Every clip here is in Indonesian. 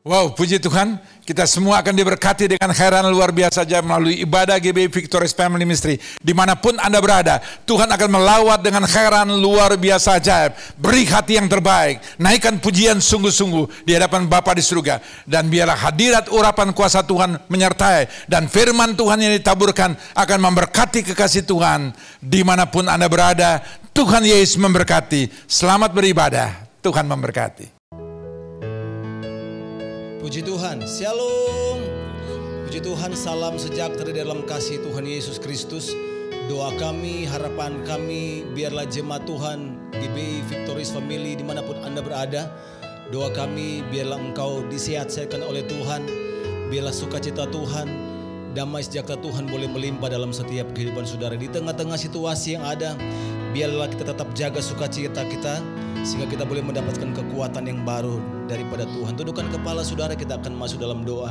Wow, puji Tuhan, kita semua akan diberkati dengan khairan luar biasa aja melalui ibadah GBI Victorious Family Ministry. Dimanapun Anda berada, Tuhan akan melawat dengan khairan luar biasa ajaib. Beri hati yang terbaik, naikkan pujian sungguh-sungguh di hadapan Bapa di surga. Dan biarlah hadirat urapan kuasa Tuhan menyertai. Dan firman Tuhan yang ditaburkan akan memberkati kekasih Tuhan. Dimanapun Anda berada, Tuhan Yesus memberkati. Selamat beribadah, Tuhan memberkati. Puji Tuhan, Shalom. Puji Tuhan, salam sejahtera dalam kasih Tuhan Yesus Kristus. Doa kami, harapan kami, biarlah jemaat Tuhan GBI Victorious Family dimanapun Anda berada. Doa kami, biarlah engkau disehat-sehatkan oleh Tuhan. Biarlah sukacita Tuhan, damai sejahtera Tuhan boleh melimpah dalam setiap kehidupan saudara. Di tengah-tengah situasi yang ada, biarlah kita tetap jaga sukacita kita, sehingga kita boleh mendapatkan kekuatan yang baru daripada Tuhan. Tundukkan kepala saudara, kita akan masuk dalam doa.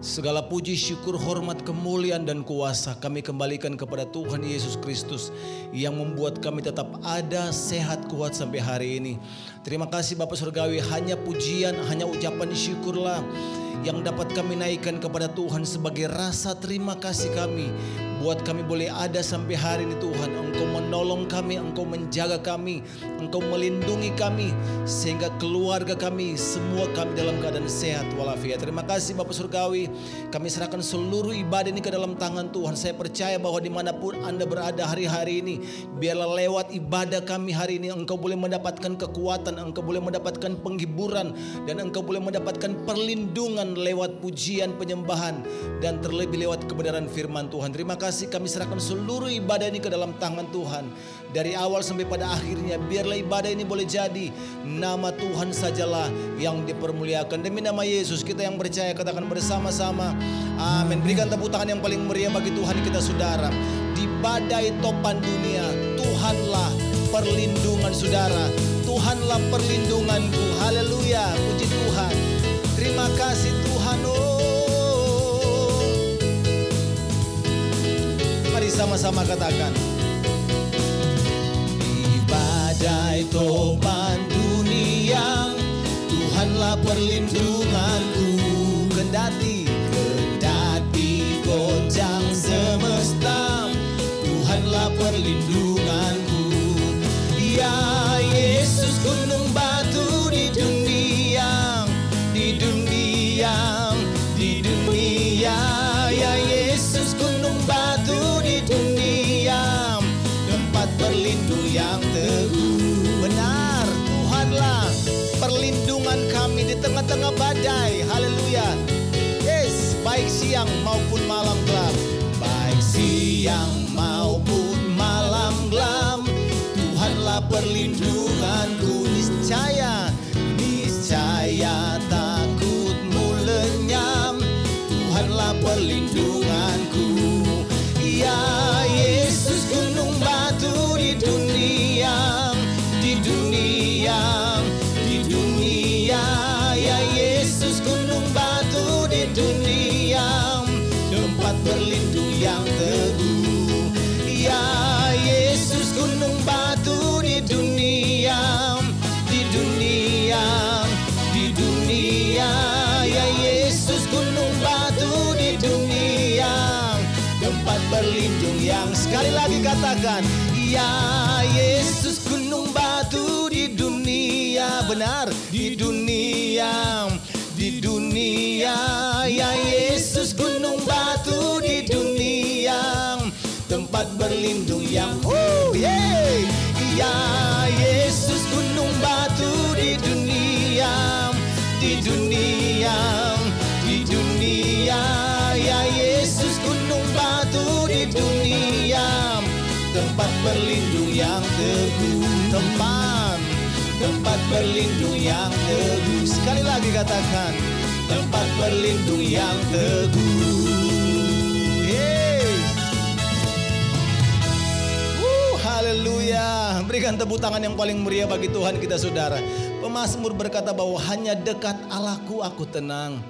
Segala puji, syukur, hormat, kemuliaan dan kuasa kami kembalikan kepada Tuhan Yesus Kristus yang membuat kami tetap ada, sehat, kuat sampai hari ini. Terima kasih Bapak Surgawi, hanya pujian, hanya ucapan syukurlah yang dapat kami naikkan kepada Tuhan sebagai rasa terima kasih kami. Buat kami boleh ada sampai hari ini Tuhan. Engkau menolong kami, Engkau menjaga kami, Engkau melindungi kami, sehingga keluarga kami, semua kami dalam keadaan sehat walafiat. Terima kasih Bapak Surgawi. Kami serahkan seluruh ibadah ini ke dalam tangan Tuhan. Saya percaya bahwa dimanapun Anda berada hari-hari ini, biarlah lewat ibadah kami hari ini Engkau boleh mendapatkan kekuatan, Engkau boleh mendapatkan penghiburan, dan Engkau boleh mendapatkan perlindungan lewat pujian, penyembahan, dan terlebih lewat kebenaran firman Tuhan. Terima kasih, kami serahkan seluruh ibadah ini ke dalam tangan Tuhan. Dari awal sampai pada akhirnya, biarlah ibadah ini boleh jadi nama Tuhan sajalah yang dipermuliakan. Demi nama Yesus, kita yang percaya katakan bersama-sama amin. Berikan tepuk tangan yang paling meriah bagi Tuhan kita saudara. Di badai topan dunia, Tuhanlah perlindungan saudara. Tuhanlah perlindunganku. Haleluya, puji Tuhan. Terima kasih Tuhan. Mari sama-sama katakan. Di badai topan dunia, Tuhanlah perlindunganku. Kendati goncang semesta, Tuhanlah perlindunganku. Ya Yesus gunung batu di dunia, di dunia, di dunia. Ya Yesus gunung batu di dunia, tempat berlindung yang teguh. Benar, Tuhanlah perlindungan kami di tengah-tengah badai. Haleluya. Yes, baik siang maupun malam gelap, baik siang maupun malam gelap, Tuhanlah perlindunganku. Niscaya, niscaya takutmu lenyap, Tuhanlah perlindunganku. Ya Yesus gunung batu di dunia, di dunia, di dunia. Ya Yesus gunung batu di dunia, tempat berlindung yang teguh. Ya Yesus gunung batu di dunia, di dunia, di dunia. Ya Yesus gunung batu di dunia, tempat berlindung yang, sekali lagi katakan, ya Yesus gunung batu di dunia. Benar, di dunia, di dunia. Ya Yesus gunung batu di dunia, tempat berlindung yang ya Yesus gunung batu di dunia, di dunia, di dunia. Ya Yesus gunung batu di dunia, tempat berlindung yang teguh. Tempat berlindung yang teguh. Sekali lagi katakan, tempat berlindung yang teguh. Haleluya. Berikan tepuk tangan yang paling meriah bagi Tuhan kita saudara. Pemazmur berkata bahwa hanya dekat Allahku aku tenang.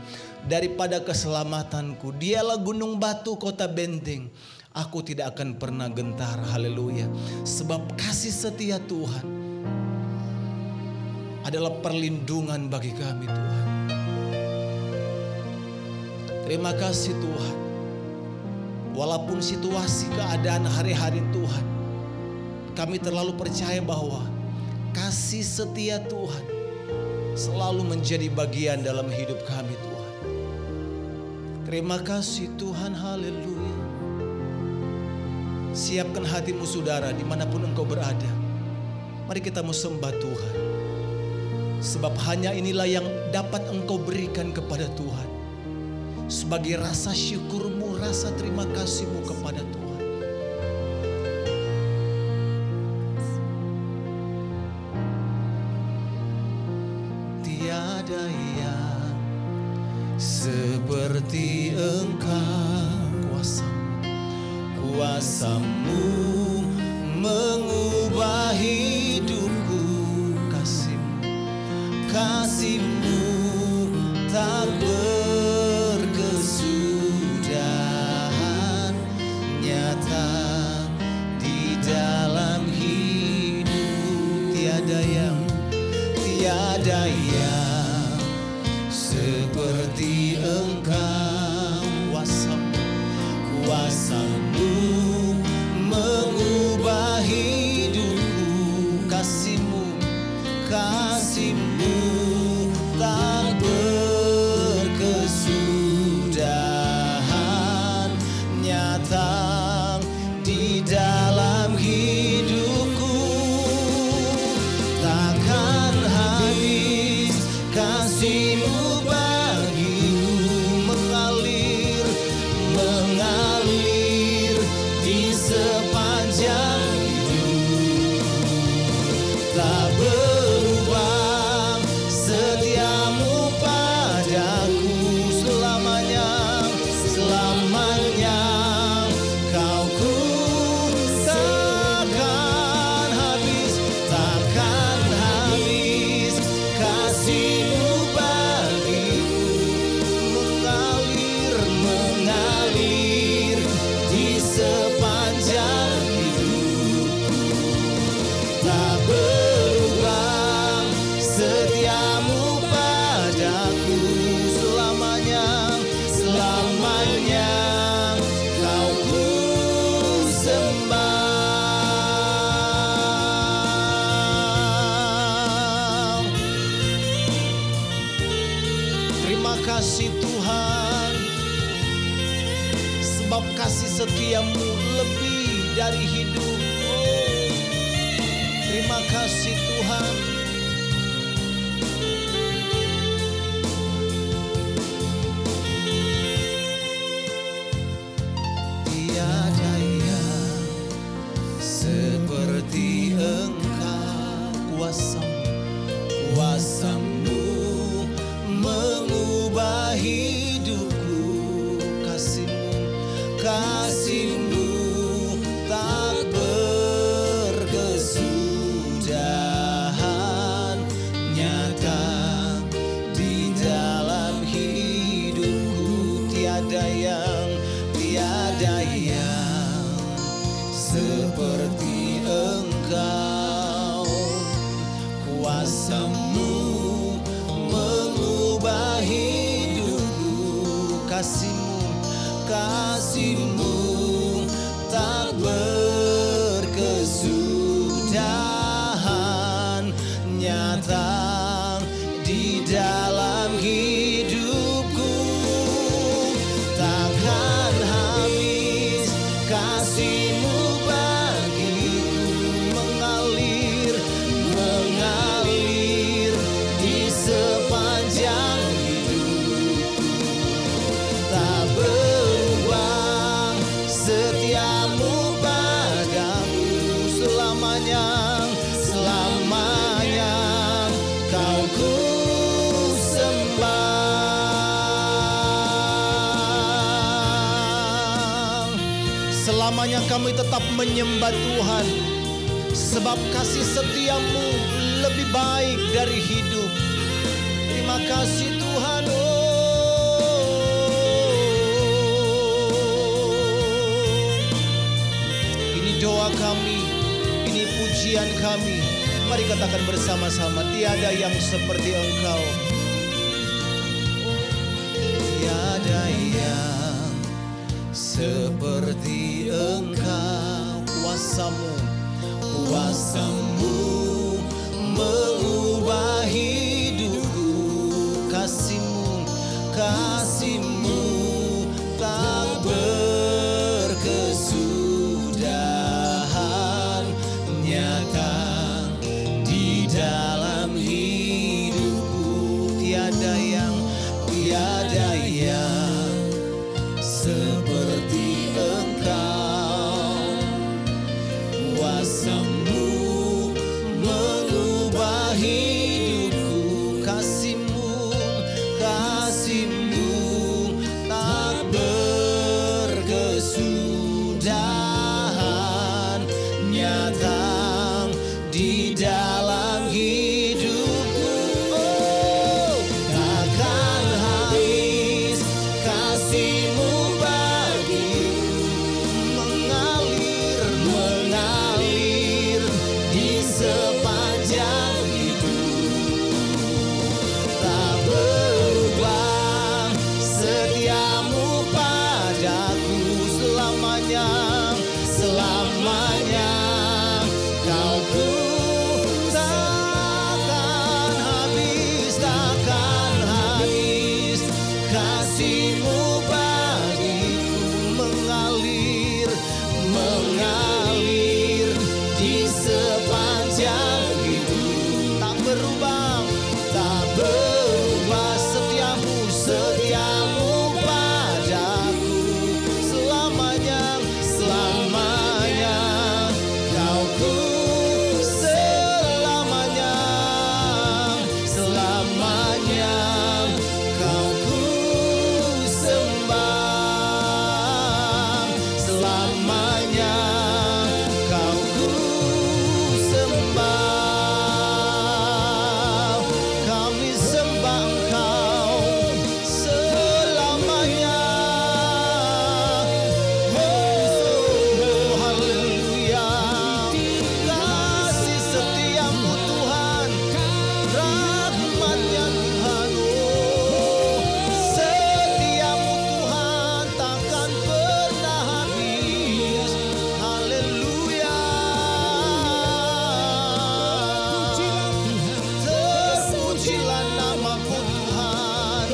Daripada keselamatanku, Dialah gunung batu kota benteng. Aku tidak akan pernah gentar. Haleluya. Sebab kasih setia Tuhan adalah perlindungan bagi kami Tuhan. Terima kasih Tuhan. Walaupun situasi keadaan hari-hari Tuhan, kami terlalu percaya bahwa kasih setia Tuhan selalu menjadi bagian dalam hidup kami Tuhan. Terima kasih Tuhan, haleluya. Siapkan hatimu saudara dimanapun engkau berada. Mari kita mau sembah Tuhan. Sebab hanya inilah yang dapat engkau berikan kepada Tuhan. Sebagai rasa syukurmu, rasa terima kasihmu kepada Tuhan. Tiada yang seperti Engkau, kuasa-Mu mengubah hidupku. Kasih-Mu tak berkesudahan, nyata di dalam hidupku. Tiada yang seperti Engkau, kuasa-Mu mengubah hidupku. Kasih-Mu tak berkesudahan, nyata di dalam hidupku. Takkan habis kasih-Mu bagiku, mengalir di sepanjang hidup. Tak berubah setiamu padaku selamanya, selamanya. Kau ku takkan habis kasih-Mu bagiku, mengalir di sepanjang hidupku. Tak berubah setiamu padaku selamanya, selamanya. Kau ku sembah. Terima kasih Tuhan, sebab kasih setia-Mu lebih dari hidup. Terima kasih Tuhan. Tiada yang seperti Engkau, kuasa-Mu mengubah hidupku. Kasih-Mu tak berkesudahan, nyata di dalam hidupku. Tiada yang seperti Engkau, kuasa-Mu mengubah hidupku. Kasih-Mu tak berkesudahan, nyata di dalam hidupku. Takkan habis kasih-Mu bagiku, mengalir di sepanjang hidupku. Tak berubah setiamu padaku selamanya, selamanya. Kau ku sembah. Selamanya kami tetap menyembah Tuhan, sebab kasih setia-Mu lebih baik dari hidup. Terima kasih Tuhan. Ini doa kami, ini pujian kami. Mari katakan bersama-sama, tiada yang seperti Engkau. Tiada yang seperti Engkau. Kuasamu mengubah hidupku. Kasih-Mu tak berkesudahan, nyata di dalam hidupku. Tiada yang seperti Engkau. Kuasa-Mu mengubah hidupku. Kasih-Mu tak berkesudahan, nyata di dalam hidupku. Oh, takkan habis kasih-Mu bagiku, mengalir di sepanjang hidup. Tak berubah setia-Mu padaku selamanya. Kau takkan habis kasih-Mu bagiku, mengalir di sepanjang hidup. Tak berubah setiamu padaku selamanya. Kau ku selamanya. Kau ku sembah selamanya. Kau ku sembah. Kami sembah Engkau selamanya. Oh, haleluya. Kasih setia-Mu Tuhan, rahmat-Nya Tuhan. Oh, setia-Mu Tuhan takkan pernah habis. Haleluya. Terpujilah nama-Mu Tuhan.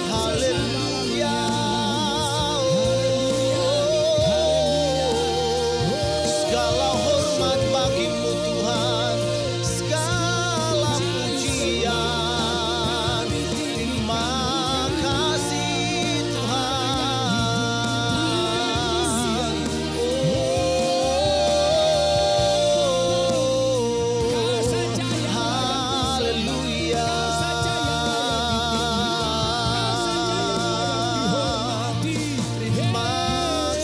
Haleluya. Segala hormat bagi-Mu Tuhan, segala pujian. Terima kasih Tuhan. Haleluya. Terima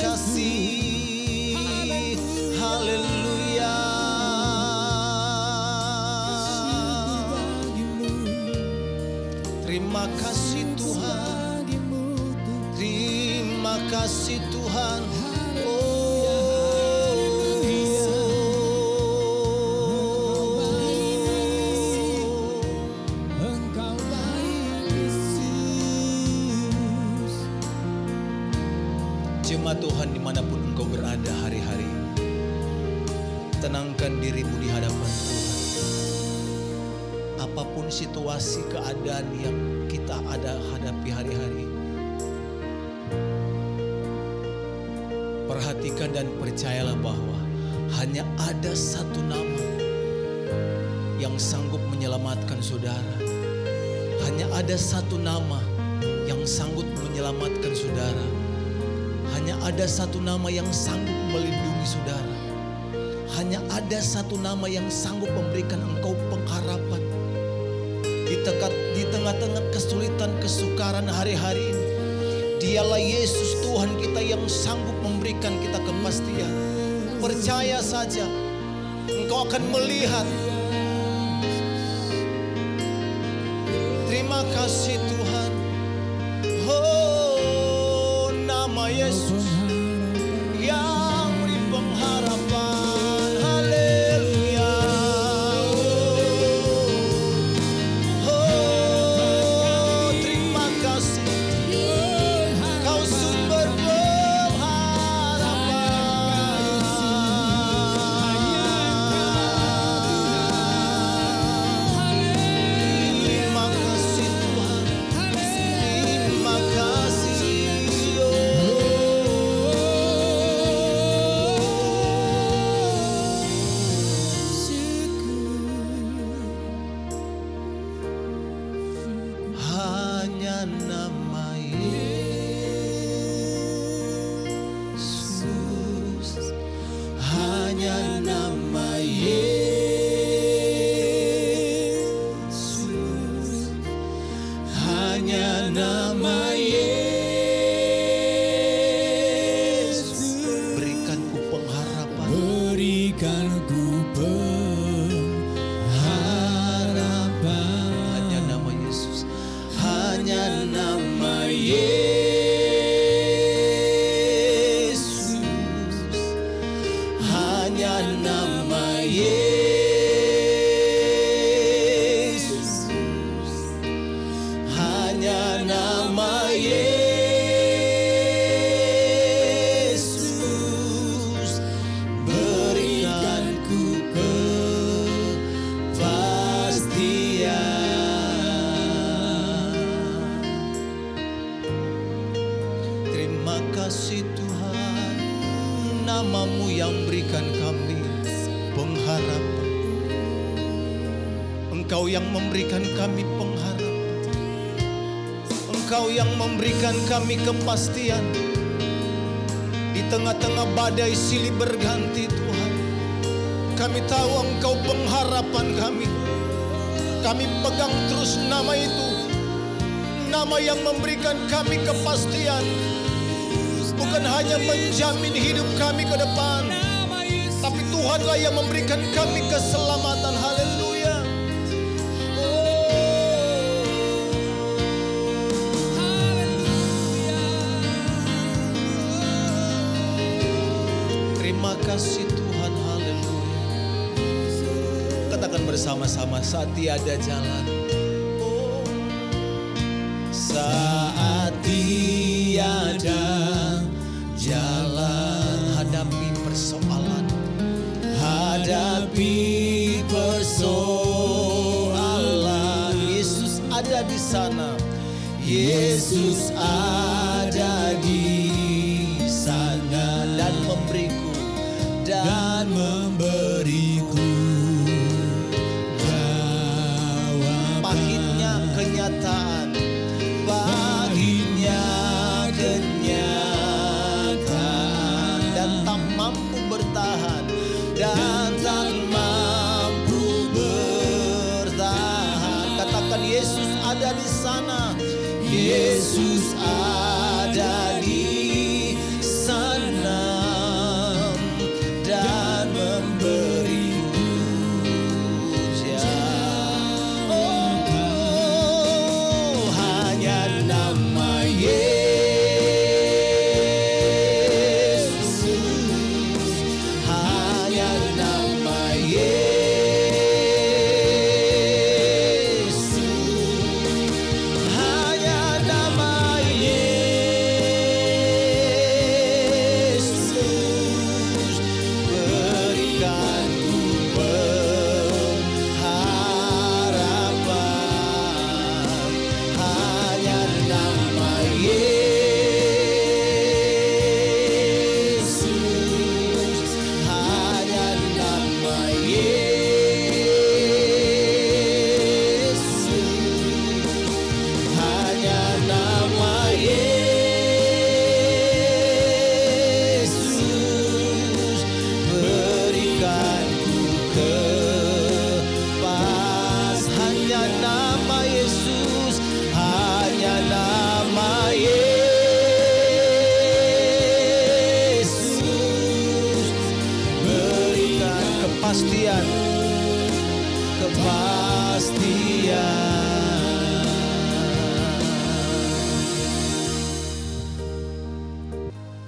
kasih. Haleluya. Terima kasih Tuhan. Terima kasih Tuhan. Engkau baik Yesus. Jemaat Tuhan dimanapun engkau berada hari-hari ini, tenangkan dirimu di hadapan Tuhan. Apapun situasi keadaan yang kita hadapi hari-hari, perhatikan dan percayalah bahwa hanya ada satu nama yang sanggup menyelamatkan saudara. Hanya ada satu nama yang sanggup menyelamatkan saudara. Hanya ada satu nama yang sanggup melindungi saudara. Hanya ada satu nama yang sanggup memberikan engkau pengharapan di tengah-tengah kesulitan, kesukaran hari-hari ini. Dialah Yesus Tuhan kita yang sanggup memberikan kita kepastian. Percaya saja, engkau akan melihat. Terima kasih Tuhan. Oh, nama Yesus yang beri pengharapan. Haleluya. Oh, terima kasih. nama Yesus, hanya nama Yesus. Berikanku pengharapan, berikanku pengharapan. Hanya nama Yesus, hanya nama Yesus, hanya nama Yesus, hanya nama Yesus. Berikanku kepastian. Terima kasih Tuhan, nama-Mu yang berikan kami pengharapan. Engkau yang memberikan kami pengharapan. Engkau yang memberikan kami kepastian. Di tengah-tengah badai silih berganti Tuhan, kami tahu Engkau pengharapan kami. Kami pegang terus nama itu, nama yang memberikan kami kepastian. Bukan hanya menjamin hidup kami ke depan, tapi Tuhanlah yang memberikan kami keselamatan. Haleluya. Terima kasih Tuhan. Haleluya. Katakan bersama-sama, saat tiada jalan. Saat tiada jalan, hadapi persoalan, hadapi persoalan. Yesus ada di sana, Yesus ada di sana dan memberiku jawaban. Pahitnya kenyataan, pahitnya kenyataan, dan tak mampu bertahan, dan tak mampu bertahan. Katakan Yesus ada di sana, Yesus ada di sana dan memberiku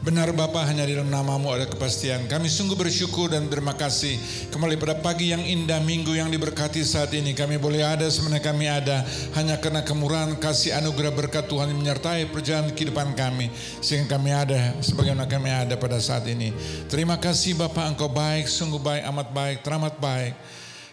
Benar Bapa, hanya di dalam nama-Mu ada kepastian. Kami sungguh bersyukur dan terima kasih kembali pada pagi yang indah, minggu yang diberkati saat ini. Kami boleh ada sebenarnya kami ada hanya karena kemurahan kasih anugerah berkat Tuhan yang menyertai perjalanan kehidupan kami, sehingga kami ada sebagaimana kami ada pada saat ini. Terima kasih Bapa, Engkau baik, sungguh baik, amat baik, teramat baik.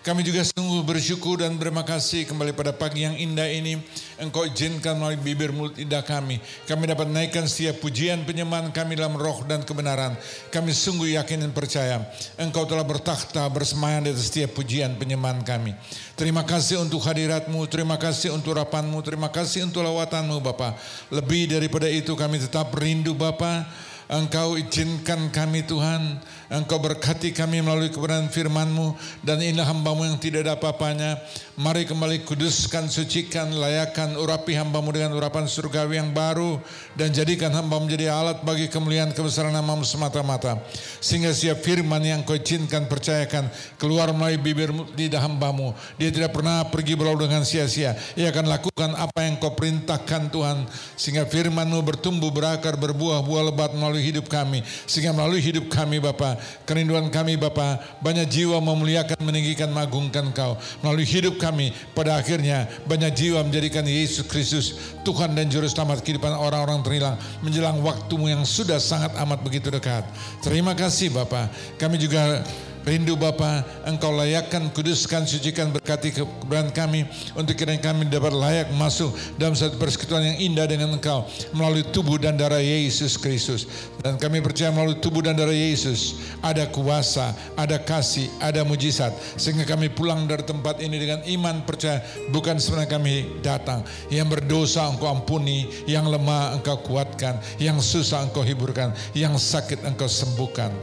Kami juga sungguh bersyukur dan berterima kasih kembali pada pagi yang indah ini. Engkau izinkan melalui bibir mulut indah kami dapat naikkan setiap pujian penyembahan kami dalam roh dan kebenaran. Kami sungguh yakin dan percaya Engkau telah bertakhta bersemayam di atas setiap pujian penyembahan kami. Terima kasih untuk hadirat-Mu, terima kasih untuk urapan-Mu, terima kasih untuk lawatan-Mu Bapa. Lebih daripada itu kami tetap rindu Bapa. Engkau izinkan kami Tuhan, Engkau berkati kami melalui kebenaran firman-Mu, dan inilah hamba-Mu yang tidak ada apa-apanya. Mari kembali kuduskan, sucikan, layakan, urapi hamba-Mu dengan urapan surgawi yang baru, dan jadikan hamba menjadi alat bagi kemuliaan kebesaran nama-Mu semata-mata. Sehingga setiap firman yang Kau izinkan, percayakan, keluar melalui bibir lidah hamba-Mu. Dia tidak pernah pergi berlalu dengan sia-sia. Ia akan lakukan apa yang Kau perintahkan Tuhan, sehingga firman-Mu bertumbuh, berakar, berbuah-buah lebat melalui hidup kami. Sehingga melalui hidup kami Bapa, kerinduan kami Bapa, banyak jiwa memuliakan, meninggikan, mengagungkan Kau. Melalui hidup kami, pada akhirnya banyak jiwa menjadikan Yesus Kristus Tuhan dan Juru Selamat kehidupan orang-orang terhilang menjelang waktu-Mu yang sudah sangat amat begitu dekat. Terima kasih Bapa. Kami juga rindu Bapa, Engkau layakkan, kuduskan, sucikan, berkati kebenaran kami, untuk kiranya kami dapat layak masuk dalam satu persekutuan yang indah dengan Engkau melalui tubuh dan darah Yesus Kristus. Dan kami percaya melalui tubuh dan darah Yesus ada kuasa, ada kasih, ada mujizat, sehingga kami pulang dari tempat ini dengan iman, percaya bukan sebenarnya kami datang. Yang berdosa Engkau ampuni, yang lemah Engkau kuatkan, yang susah Engkau hiburkan, yang sakit Engkau sembuhkan.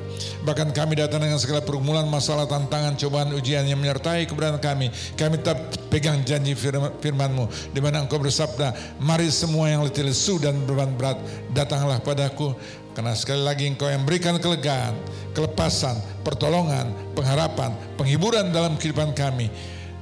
Bahkan kami datang dengan segala pergumulan, masalah, tantangan, cobaan, ujian yang menyertai keberadaan kami. Kami tetap pegang janji firman-Mu, di mana Engkau bersabda, mari semua yang letih lesu dan beban berat, datanglah padaku, karena sekali lagi Engkau yang berikan kelegaan, kelepasan, pertolongan, pengharapan, penghiburan dalam kehidupan kami.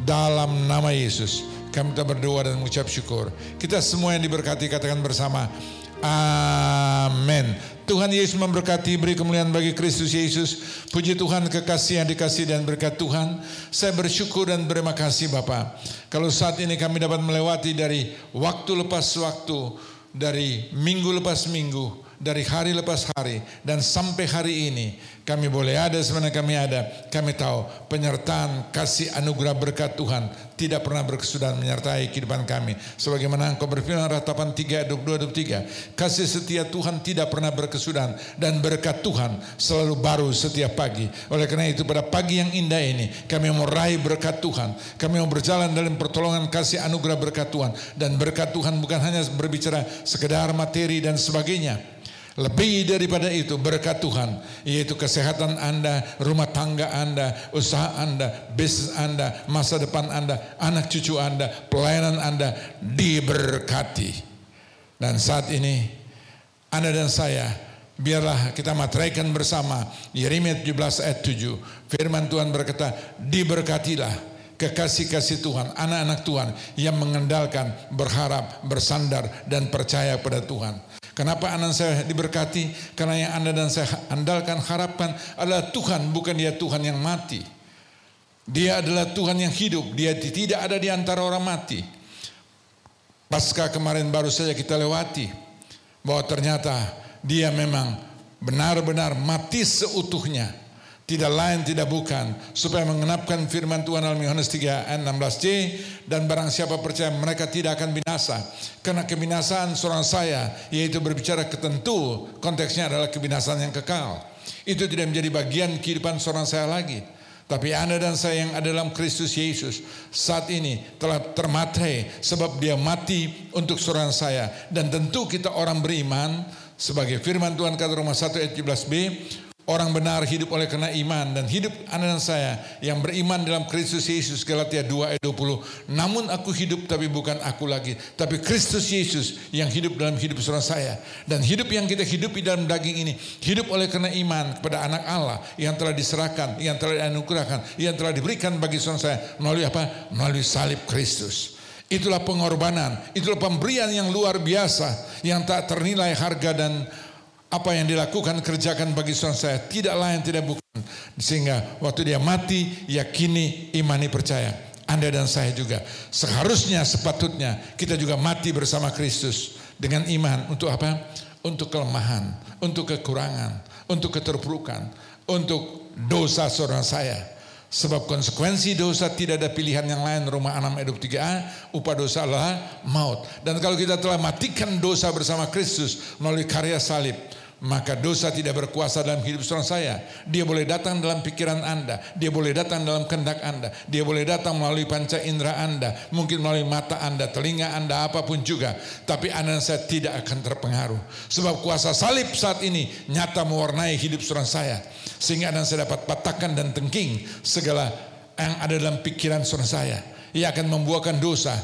Dalam nama Yesus kami tetap berdoa dan mengucap syukur. Kita semua yang diberkati katakan bersama, amin. Tuhan Yesus memberkati, beri kemuliaan bagi Kristus Yesus. Puji Tuhan, kekasih yang dikasih dan berkat Tuhan. Saya bersyukur dan berterima kasih Bapa, kalau saat ini kami dapat melewati dari waktu lepas waktu, dari minggu lepas minggu, dari hari lepas hari, dan sampai hari ini kami boleh ada sebenarnya kami ada. Kami tahu penyertaan kasih anugerah berkat Tuhan tidak pernah berkesudahan menyertai kehidupan kami. Sebagaimana Engkau berfirman Ratapan 3:22-23, kasih setia Tuhan tidak pernah berkesudahan, dan berkat Tuhan selalu baru setiap pagi. Oleh karena itu pada pagi yang indah ini kami mau raih berkat Tuhan. Kami mau berjalan dalam pertolongan kasih anugerah berkat Tuhan. Dan berkat Tuhan bukan hanya berbicara sekedar materi dan sebagainya. Lebih daripada itu, berkat Tuhan, yaitu kesehatan Anda, rumah tangga Anda, usaha Anda, bisnis Anda, masa depan Anda, anak cucu Anda, pelayanan Anda diberkati. Dan saat ini Anda dan saya, biarlah kita materaikan bersama Yeremia 17 ayat 7. Firman Tuhan berkata, diberkatilah kekasih-kasih Tuhan, anak-anak Tuhan yang mengandalkan, berharap, bersandar, dan percaya pada Tuhan. Kenapa anak saya diberkati? Karena yang Anda dan saya andalkan, harapkan adalah Tuhan, bukan Dia Tuhan yang mati. Dia adalah Tuhan yang hidup. Dia tidak ada di antara orang mati. Pasca kemarin baru saja kita lewati bahwa ternyata Dia memang benar-benar mati seutuhnya. Tidak lain tidak bukan, supaya mengenapkan firman Tuhan dalam Yohanes 3 ayat 16c, dan barang siapa percaya mereka tidak akan binasa. Karena kebinasaan seorang saya, yaitu berbicara ketentu, konteksnya adalah kebinasaan yang kekal. Itu tidak menjadi bagian kehidupan seorang saya lagi. Tapi Anda dan saya yang ada dalam Kristus Yesus saat ini telah termaterai, sebab Dia mati untuk seorang saya. Dan tentu kita orang beriman, sebagai firman Tuhan kata Roma 1 ayat 17b, orang benar hidup oleh karena iman, dan hidup Anda dan saya yang beriman dalam Kristus Yesus, Galatia 2 ayat 20. Namun aku hidup, tapi bukan aku lagi, tapi Kristus Yesus yang hidup dalam hidup saudara saya. Dan hidup yang kita hidupi dalam daging ini, hidup oleh karena iman kepada anak Allah yang telah diserahkan, yang telah dianugerahkan, yang telah diberikan bagi saudara saya melalui apa? Melalui salib Kristus. Itulah pengorbanan, itulah pemberian yang luar biasa, yang tak ternilai harga, dan apa yang dilakukan kerjakan bagi saudara saya tidak lain tidak bukan, sehingga waktu Dia mati, yakini, imani, percaya. Anda dan saya juga seharusnya, sepatutnya kita juga mati bersama Kristus dengan iman. Untuk apa? Untuk kelemahan, untuk kekurangan, untuk keterpurukan, untuk dosa saudara saya. Sebab konsekuensi dosa tidak ada pilihan yang lain. Roma 6 ayat 23a, upah dosa adalah maut. Dan kalau kita telah matikan dosa bersama Kristus melalui karya salib, maka dosa tidak berkuasa dalam hidup saudara saya. Dia boleh datang dalam pikiran Anda, dia boleh datang dalam kehendak Anda, dia boleh datang melalui panca indera Anda, mungkin melalui mata Anda, telinga Anda, apapun juga. Tapi Anda dan saya tidak akan terpengaruh. Sebab kuasa salib saat ini nyata mewarnai hidup saudara saya. Sehingga Anda dan saya dapat patahkan dan tengking segala yang ada dalam pikiran saudara saya. Ia akan membuahkan dosa.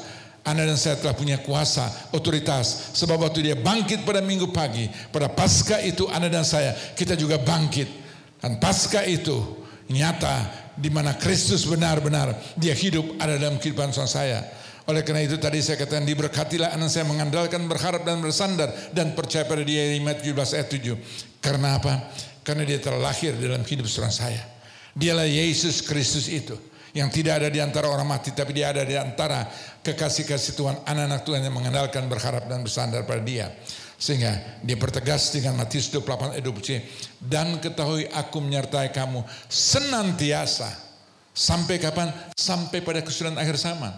Anda dan saya telah punya kuasa, otoritas. Sebab waktu dia bangkit pada minggu pagi, pada Paskah itu Anda dan saya, kita juga bangkit. Dan Paskah itu nyata di mana Kristus benar-benar dia hidup ada dalam kehidupan saya. Oleh karena itu tadi saya katakan diberkatilah anak saya mengandalkan, berharap dan bersandar dan percaya pada dia, Matius 17 ayat 7. Karena apa? Karena dia telah lahir dalam hidup saya. Dialah Yesus Kristus itu. Yang tidak ada di antara orang mati, tapi dia ada di antara kekasih-kasih Tuhan, anak-anak Tuhan yang mengandalkan, berharap dan bersandar pada dia. Sehingga dia pertegas dengan Matius 28 ayat 20. Dan ketahui aku menyertai kamu senantiasa. Sampai kapan? Sampai pada kesudahan akhir zaman.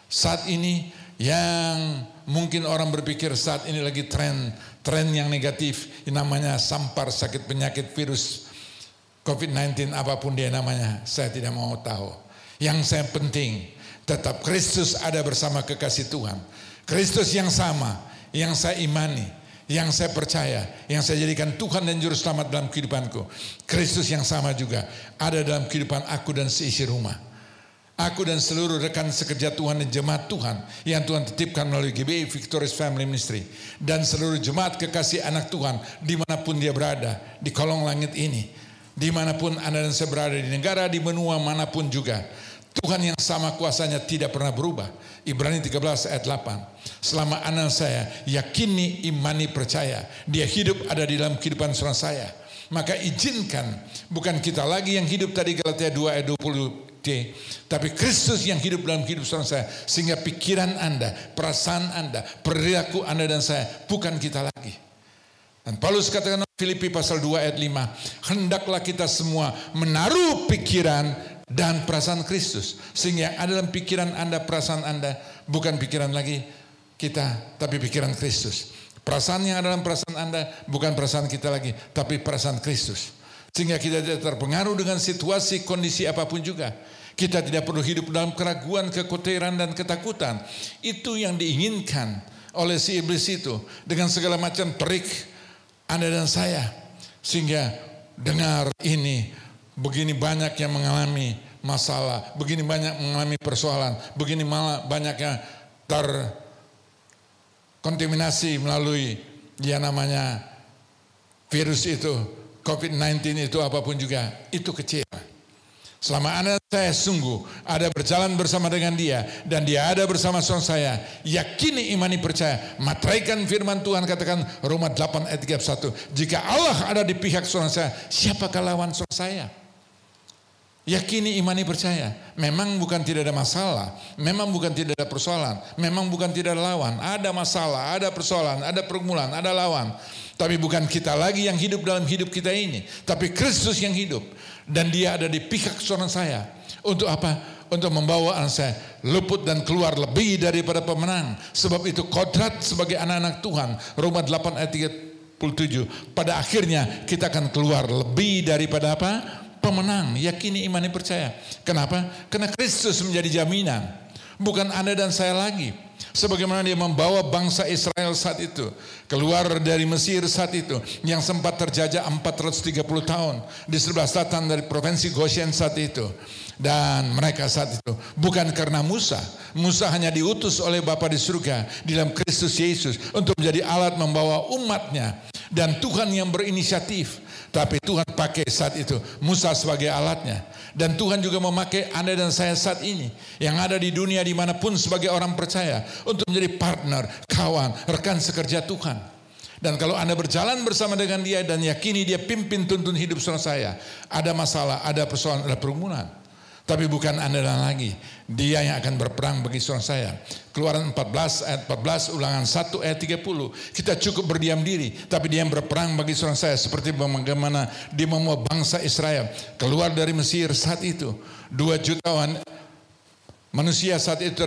Saat ini yang mungkin orang berpikir saat ini lagi tren yang negatif, yang namanya sampar, sakit penyakit virus COVID-19 apapun dia namanya, saya tidak mau tahu. Yang saya penting tetap Kristus ada bersama kekasih Tuhan. Kristus yang sama, yang saya imani, yang saya percaya, yang saya jadikan Tuhan dan Juru Selamat dalam kehidupanku. Kristus yang sama juga ada dalam kehidupan aku dan seisi rumah. Aku dan seluruh rekan sekerja Tuhan dan jemaat Tuhan yang Tuhan titipkan melalui GBI Victorious Family Ministry. Dan seluruh jemaat kekasih anak Tuhan dimanapun dia berada di kolong langit ini. Dimanapun Anda dan saya berada, di negara, di benua manapun juga. Tuhan yang sama kuasanya tidak pernah berubah. Ibrani 13 ayat 8. Selama Anda dan saya yakini, imani, percaya, dia hidup ada di dalam kehidupan saudara saya. Maka izinkan, bukan kita lagi yang hidup tadi Galatia 2 ayat 20D, tapi Kristus yang hidup dalam hidup saudara saya. Sehingga pikiran Anda, perasaan Anda, perilaku Anda dan saya bukan kita lagi. Dan Paulus katakan Filipi pasal 2 ayat 5, hendaklah kita semua menaruh pikiran dan perasaan Kristus. Sehingga yang ada dalam pikiran Anda, perasaan Anda bukan pikiran lagi kita, tapi pikiran Kristus. Perasaan yang ada dalam perasaan Anda bukan perasaan kita lagi, tapi perasaan Kristus. Sehingga kita tidak terpengaruh dengan situasi, kondisi apapun juga. Kita tidak perlu hidup dalam keraguan, kekhawatiran dan ketakutan. Itu yang diinginkan oleh si iblis itu dengan segala macam trik Anda dan saya. Sehingga dengar ini, begini banyak yang mengalami masalah, begini banyak mengalami persoalan, begini banyak yang terkontaminasi melalui yang namanya virus itu, COVID-19 itu apapun juga, itu kecil. Selama Anda saya sungguh ada berjalan bersama dengan dia dan dia ada bersama saudara saya, yakini, imani, percaya, materaikan firman Tuhan, katakan Roma 8 ayat 31. Jika Allah ada di pihak saudara saya, siapakah lawan saudara saya? Yakini, imani, percaya. Memang bukan tidak ada masalah, memang bukan tidak ada persoalan, memang bukan tidak ada lawan. Ada masalah, ada persoalan, ada pergumulan, ada lawan. Tapi bukan kita lagi yang hidup dalam hidup kita ini, tapi Kristus yang hidup. Dan dia ada di pihak saudara saya. Untuk apa? Untuk membawa anak saya luput dan keluar lebih daripada pemenang. Sebab itu kodrat sebagai anak-anak Tuhan. Roma 8 ayat 37. Pada akhirnya kita akan keluar lebih daripada apa? Pemenang. Yakini, imani, percaya. Kenapa? Karena Kristus menjadi jaminan. Bukan Anda dan saya lagi. Sebagaimana dia membawa bangsa Israel saat itu keluar dari Mesir saat itu, yang sempat terjajah 430 tahun di sebelah selatan dari provinsi Goshen saat itu. Dan mereka saat itu bukan karena Musa hanya diutus oleh Bapa di surga di dalam Kristus Yesus untuk menjadi alat membawa umatnya, dan Tuhan yang berinisiatif. Tapi Tuhan pakai saat itu Musa sebagai alatnya. Dan Tuhan juga memakai Anda dan saya saat ini yang ada di dunia dimanapun sebagai orang percaya untuk menjadi partner, kawan, rekan sekerja Tuhan. Dan kalau Anda berjalan bersama dengan dia dan yakini dia pimpin tuntun hidup saudara saya, ada masalah, ada persoalan, ada pergumulan. Tapi bukan Anda dan lagi, dia yang akan berperang bagi saudara saya. Keluaran 14 ayat 14, Ulangan 1 ayat 30. Kita cukup berdiam diri, tapi dia yang berperang bagi saudara saya. Seperti bagaimana dia membawa bangsa Israel keluar dari Mesir saat itu. 2 jutaan manusia saat itu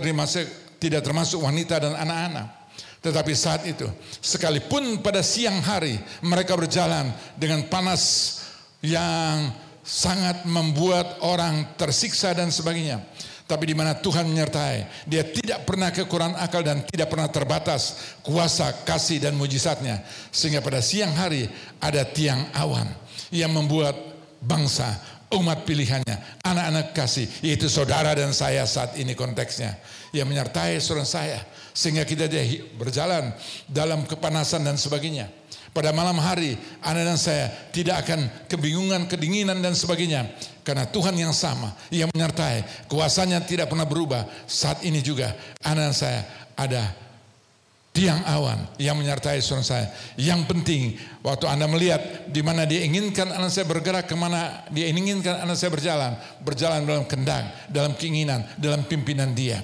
tidak termasuk wanita dan anak-anak. Tetapi saat itu, sekalipun pada siang hari mereka berjalan dengan panas yang sangat membuat orang tersiksa dan sebagainya, tapi di mana Tuhan menyertai, Dia tidak pernah kekurangan akal dan tidak pernah terbatas kuasa, kasih dan mujizatnya. Sehingga pada siang hari ada tiang awan yang membuat bangsa, umat pilihannya, anak-anak kasih, yaitu saudara dan saya saat ini konteksnya, yang menyertai saudara saya, sehingga kita berjalan dalam kepanasan dan sebagainya. Pada malam hari, anak dan saya tidak akan kebingungan, kedinginan dan sebagainya, karena Tuhan yang sama, yang menyertai, kuasanya tidak pernah berubah. Saat ini juga anak dan saya ada tiang awan yang menyertai saudara saya. Yang penting, waktu Anda melihat di mana Dia inginkan anak saya bergerak, kemana Dia inginkan anak saya berjalan dalam kehendak, dalam keinginan, dalam pimpinan Dia.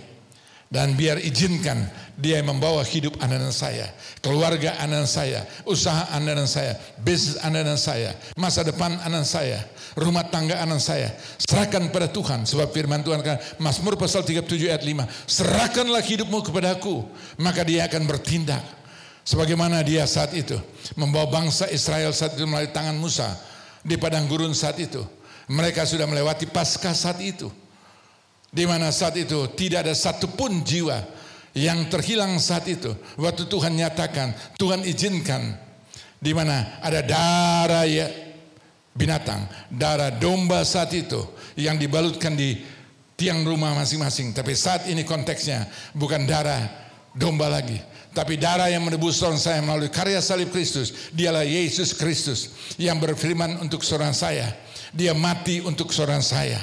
Dan biar izinkan Dia membawa hidup anak dan saya, keluarga anak dan saya, usaha anak dan saya, bisnis anak dan saya, masa depan anak saya, rumah tangga anak saya. Serahkan pada Tuhan, sebab firman Tuhan kan, Mazmur pasal 37 ayat 5, serahkanlah hidupmu kepadaku, maka Dia akan bertindak. Sebagaimana Dia saat itu membawa bangsa Israel saat itu melalui tangan Musa di padang gurun saat itu. Mereka sudah melewati Paskah saat itu, di mana saat itu tidak ada satupun jiwa yang terhilang saat itu. Waktu Tuhan nyatakan, Tuhan izinkan, di mana ada darah ya binatang, darah domba saat itu yang dibalutkan di tiang rumah masing-masing. Tapi saat ini konteksnya bukan darah domba lagi, tapi darah yang menebus saudara saya melalui karya salib Kristus. Dialah Yesus Kristus yang berfirman untuk saudara saya. Dia mati untuk saudara saya.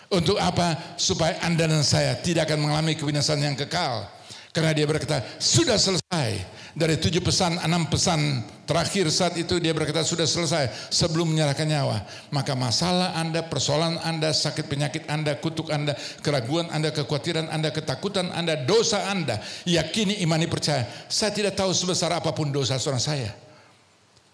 Untuk apa? Supaya Anda dan saya tidak akan mengalami kebinasaan yang kekal. Karena Dia berkata, sudah selesai. Dari 7 pesan, 6 pesan terakhir saat itu Dia berkata sudah selesai sebelum menyerahkan nyawa. Maka masalah Anda, persoalan Anda, sakit penyakit Anda, kutuk Anda, keraguan Anda, kekhawatiran Anda, ketakutan Anda, dosa Anda, yakini, imani, percaya. Saya tidak tahu sebesar apapun dosa saudara saya,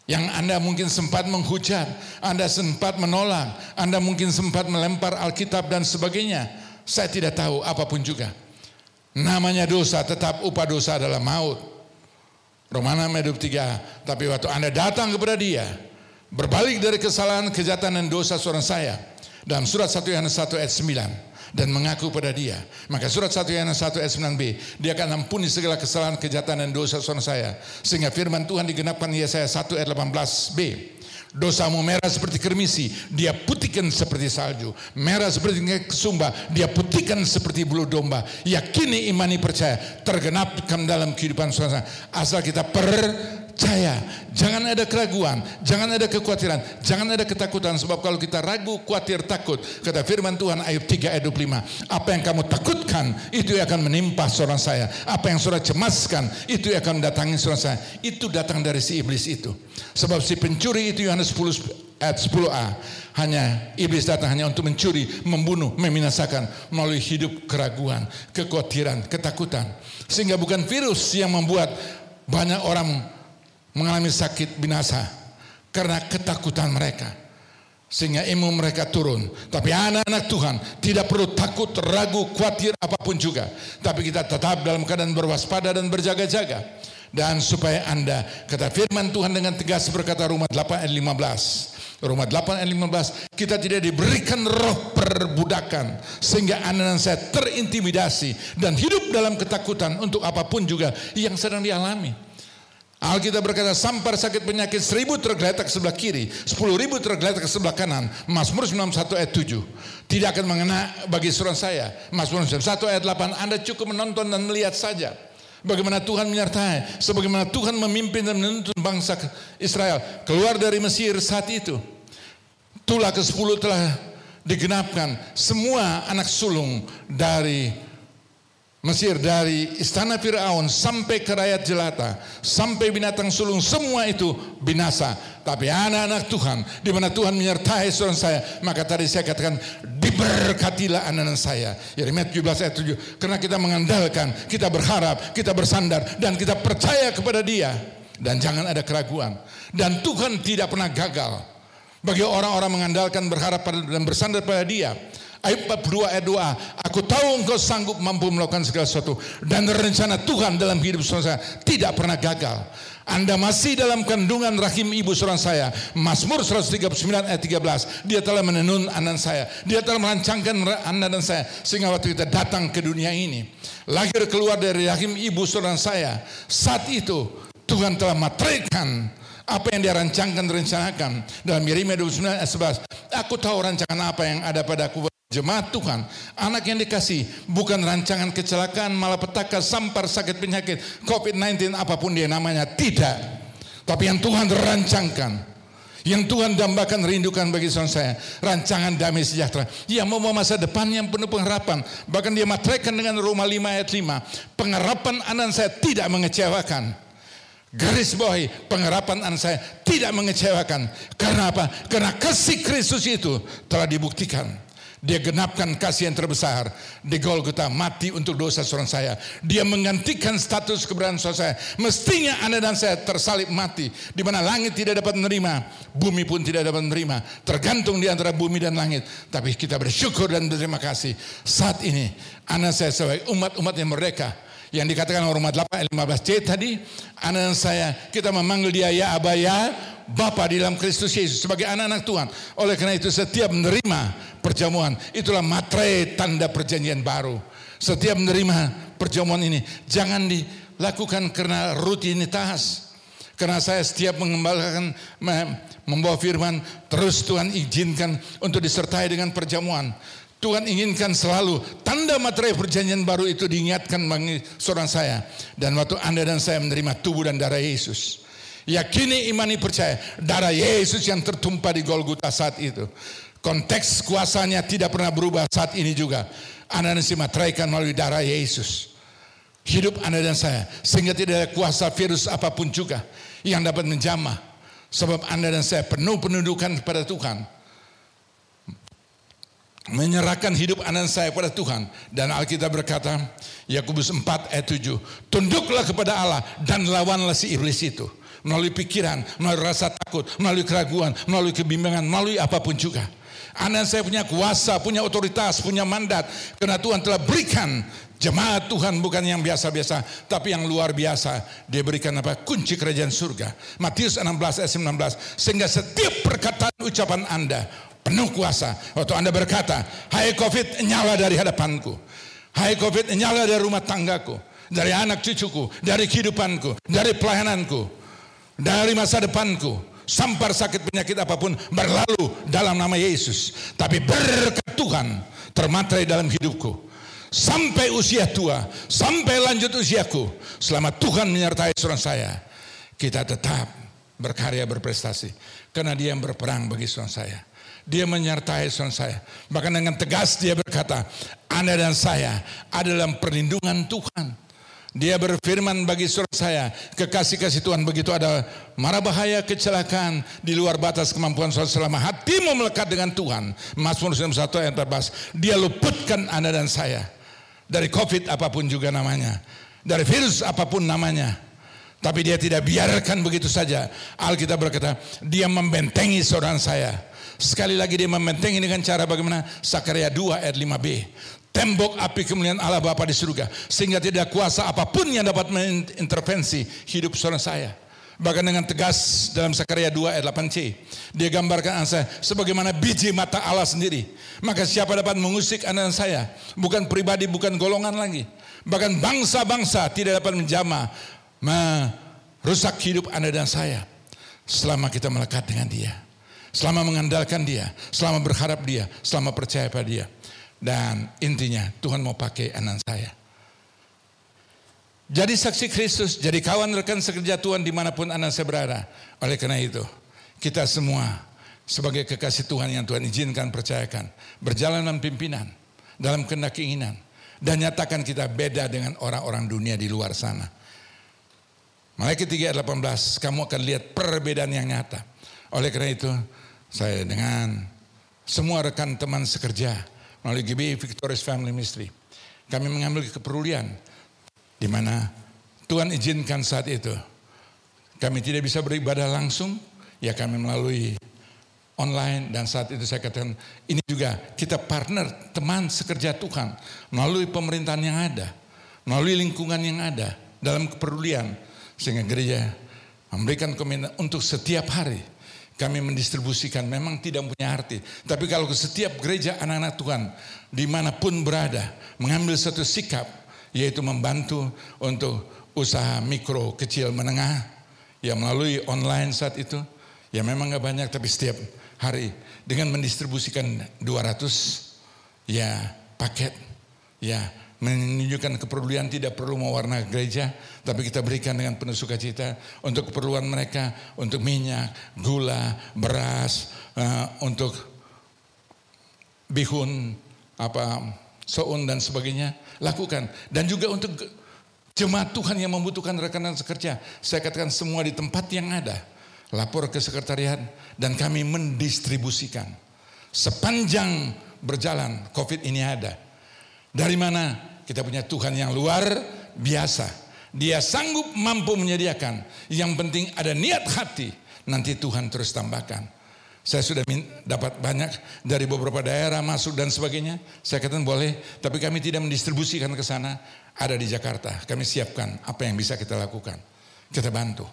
yang Anda mungkin sempat menghujat, Anda sempat menolak, Anda mungkin sempat melempar Alkitab dan sebagainya. Saya tidak tahu apapun juga. Namanya dosa, tetap upah dosa adalah maut. Romana 3. Tapi waktu Anda datang kepada Dia, berbalik dari kesalahan, kejahatan dan dosa saudara saya, dalam surat 1 Yohanes 1 ayat 9, dan mengaku pada Dia, maka surat 1 Yohanes 1 ayat 9b, Dia akan ampuni segala kesalahan, kejahatan dan dosa saudara saya. Sehingga firman Tuhan digenapkan Yesaya 1 ayat 18b, dosamu merah seperti kermisi, Dia putihkan seperti salju, merah seperti kesumba, Dia putihkan seperti bulu domba. Yakini, imani, percaya, tergenapkan dalam kehidupan saudara. Asal kita percaya, jangan ada keraguan, jangan ada kekhawatiran, jangan ada ketakutan. Sebab kalau kita ragu, khawatir, takut, kata firman Tuhan Ayub 3 ayat 25, apa yang kamu takutkan itu yang akan menimpa saudara saya. Apa yang saudara cemaskan itu yang akan mendatangi saudara saya. Itu datang dari si iblis itu. Sebab si pencuri itu, Yohanes 10 ayat 10a, hanya iblis datang hanya untuk mencuri, membunuh, membinasakan melalui hidup keraguan, kekhawatiran, ketakutan. Sehingga bukan virus yang membuat banyak orang mengalami sakit binasa karena ketakutan mereka, sehingga imun mereka turun. Tapi anak-anak Tuhan tidak perlu takut, ragu, khawatir apapun juga, tapi kita tetap dalam keadaan berwaspada dan berjaga-jaga. Dan supaya Anda, kata firman Tuhan dengan tegas berkata, Roma 8 ayat 15, Roma 8 ayat 15, kita tidak diberikan roh perbudakan sehingga Anda dan saya terintimidasi dan hidup dalam ketakutan untuk apapun juga yang sedang dialami. Alkitab berkata, sampar sakit penyakit 1000 tergeletak sebelah kiri, 10.000 tergeletak sebelah kanan. Mazmur 91 ayat 7. Tidak akan mengena bagi saudara saya. Mazmur 91 ayat 8, Anda cukup menonton dan melihat saja bagaimana Tuhan menyertai, sebagaimana Tuhan memimpin dan menuntun bangsa Israel keluar dari Mesir saat itu. Tulah ke-10 telah digenapkan. Semua anak sulung dari Mesir, dari istana Firaun sampai ke rakyat jelata, sampai binatang sulung, semua itu binasa. Tapi anak-anak Tuhan, di mana Tuhan menyertai saudara saya, maka tadi saya katakan, diberkatilah anak-anak saya. Yeremia 17 ayat 7. Karena kita mengandalkan, kita berharap, kita bersandar, dan kita percaya kepada Dia. Dan jangan ada keraguan. Dan Tuhan tidak pernah gagal. Bagi orang-orang mengandalkan, berharap dan bersandar pada Dia, Ayub 42 ayat 2, aku tahu engkau sanggup mampu melakukan segala sesuatu, dan rencana Tuhan dalam hidup saudara saya tidak pernah gagal. Anda masih dalam kandungan rahim ibu saudara saya. Mazmur 139 ayat 13, dia telah menenun anak saya, dia telah merancangkan anak dan saya, sehingga waktu kita datang ke dunia ini, lahir keluar dari rahim ibu saudara saya, saat itu Tuhan telah materaikan apa yang dia rancangkan, rencanakan. Dalam Yeremia 29 ayat 11, aku tahu rancangan apa yang ada padaku, jemaat Tuhan, anak yang dikasih, bukan rancangan kecelakaan, malapetaka, sampar, sakit, penyakit, COVID-19, apapun dia namanya, tidak. Tapi yang Tuhan rancangkan, yang Tuhan dambakan, rindukan bagi saudara saya, rancangan damai sejahtera, yang membawa masa depan yang penuh pengharapan. Bahkan dia materaikan dengan Roma 5 ayat 5, pengharapan anak saya tidak mengecewakan. Garis bawahi, pengharapan anak saya tidak mengecewakan. Karena apa? Karena kasih Kristus itu telah dibuktikan. Dia genapkan kasih yang terbesar di Golgota, mati untuk dosa saudara saya. Dia menggantikan status keberadaan saudara saya. Mestinya Anda dan saya tersalib mati, di mana langit tidak dapat menerima, bumi pun tidak dapat menerima, tergantung di antara bumi dan langit. Tapi kita bersyukur dan berterima kasih. Saat ini Anda saya sebagai umat-umat yang merdeka, yang dikatakan Roma 8 ayat 15c tadi, anak dan saya, kita memanggil dia ya Aba, ya Bapa di dalam Kristus Yesus, sebagai anak-anak Tuhan. Oleh karena itu setiap menerima perjamuan, itulah materai tanda perjanjian baru. Setiap menerima perjamuan ini jangan dilakukan karena rutinitas. Karena saya setiap membawa firman, terus Tuhan izinkan untuk disertai dengan perjamuan. Tuhan inginkan selalu tanda materai perjanjian baru itu diingatkan bagi saudara saya. Dan waktu Anda dan saya menerima tubuh dan darah Yesus, yakini, imani, percaya darah Yesus yang tertumpah di Golgota saat itu. Konteks kuasanya tidak pernah berubah saat ini juga. Anda dan saya materaikan melalui darah Yesus. Hidup Anda dan saya, sehingga tidak ada kuasa virus apapun juga yang dapat menjamah. Sebab Anda dan saya penuh penundukan kepada Tuhan, menyerahkan hidup anak saya kepada Tuhan. Dan Alkitab berkata, Yakobus 4 ayat 7, tunduklah kepada Allah dan lawanlah si iblis itu. Melalui pikiran, melalui rasa takut, melalui keraguan, melalui kebimbangan, melalui apapun juga. Anak saya punya kuasa, punya otoritas, punya mandat. Karena Tuhan telah berikan jemaat Tuhan bukan yang biasa-biasa, tapi yang luar biasa. Dia berikan apa? Kunci kerajaan surga. Matius 16 ayat 19. Sehingga setiap perkataan ucapan Anda penuh kuasa. Waktu Anda berkata, hai COVID, nyala dari hadapanku. Hai COVID, nyala dari rumah tanggaku, dari anak cucuku, dari kehidupanku, dari pelayananku, dari masa depanku. Sampar, sakit, penyakit apapun berlalu dalam nama Yesus. Tapi berkat Tuhan termaterai dalam hidupku. Sampai usia tua, sampai lanjut usiaku, selama Tuhan menyertai saudara saya, kita tetap berkarya, berprestasi. Karena dia yang berperang bagi saudara saya. Dia menyertai saudara saya. Bahkan dengan tegas dia berkata, Anda dan saya ada dalam perlindungan Tuhan. Dia berfirman bagi saudara saya, kekasih-kasih Tuhan, begitu ada mara bahaya, kecelakaan di luar batas kemampuan saudara, selama hatimu melekat dengan Tuhan, Mazmur 91 ayat 14, dia luputkan Anda dan saya dari COVID apapun juga namanya, dari virus apapun namanya. Tapi dia tidak biarkan begitu saja. Alkitab berkata, dia membentengi saudara saya. Sekali lagi dia membentengi dengan cara bagaimana? Sakaria 2 ayat 5b. Tembok api kemuliaan Allah Bapa di surga, sehingga tidak kuasa apapun yang dapat mengintervensi hidup saudara saya. Bahkan dengan tegas dalam Sakaria 2 ayat 8c, dia gambarkan saya sebagaimana biji mata Allah sendiri. Maka siapa dapat mengusik anak saya? Bukan pribadi, bukan golongan lagi. Bahkan bangsa-bangsa tidak dapat menjamah, merusak hidup Anda dan saya, selama kita melekat dengan dia, selama mengandalkan dia, selama berharap dia, selama percaya pada dia. Dan intinya Tuhan mau pakai anak saya jadi saksi Kristus, jadi kawan rekan sekerja Tuhan dimanapun anak saya berada. Oleh karena itu kita semua sebagai kekasih Tuhan yang Tuhan izinkan, percayakan, berjalan dalam pimpinan, dalam kehendak keinginan, dan nyatakan kita beda dengan orang-orang dunia di luar sana. Malaikat 3 ayat 18, kamu akan lihat perbedaan yang nyata. Oleh karena itu saya dengan semua rekan teman sekerja melalui GBI Victorious Family Ministry, kami mengambil kepedulian di mana Tuhan izinkan saat itu kami tidak bisa beribadah langsung, ya kami melalui online, dan saat itu saya katakan ini juga kita partner teman sekerja Tuhan melalui pemerintahan yang ada, melalui lingkungan yang ada dalam kepedulian, sehingga gereja memberikan komitmen untuk setiap hari kami mendistribusikan. Memang tidak punya arti, tapi kalau setiap gereja anak-anak Tuhan dimanapun berada mengambil satu sikap, yaitu membantu untuk usaha mikro, kecil, menengah, ya melalui online saat itu, ya memang gak banyak, tapi setiap hari dengan mendistribusikan 200 ya paket, ya menunjukkan kepedulian, tidak perlu mewarna gereja, tapi kita berikan dengan penuh sukacita untuk keperluan mereka, untuk minyak, gula, beras, untuk bihun, soun dan sebagainya, lakukan. Dan juga untuk jemaat Tuhan yang membutuhkan rekanan sekerja, saya katakan semua di tempat yang ada, lapor ke sekretariat dan kami mendistribusikan. Sepanjang berjalan COVID ini ada. Dari mana? Kita punya Tuhan yang luar biasa. Dia sanggup mampu menyediakan. Yang penting ada niat hati. Nanti Tuhan terus tambahkan. Saya sudah dapat banyak dari beberapa daerah masuk dan sebagainya. Saya katakan boleh, tapi kami tidak mendistribusikan ke sana. Ada di Jakarta. Kami siapkan apa yang bisa kita lakukan. Kita bantu.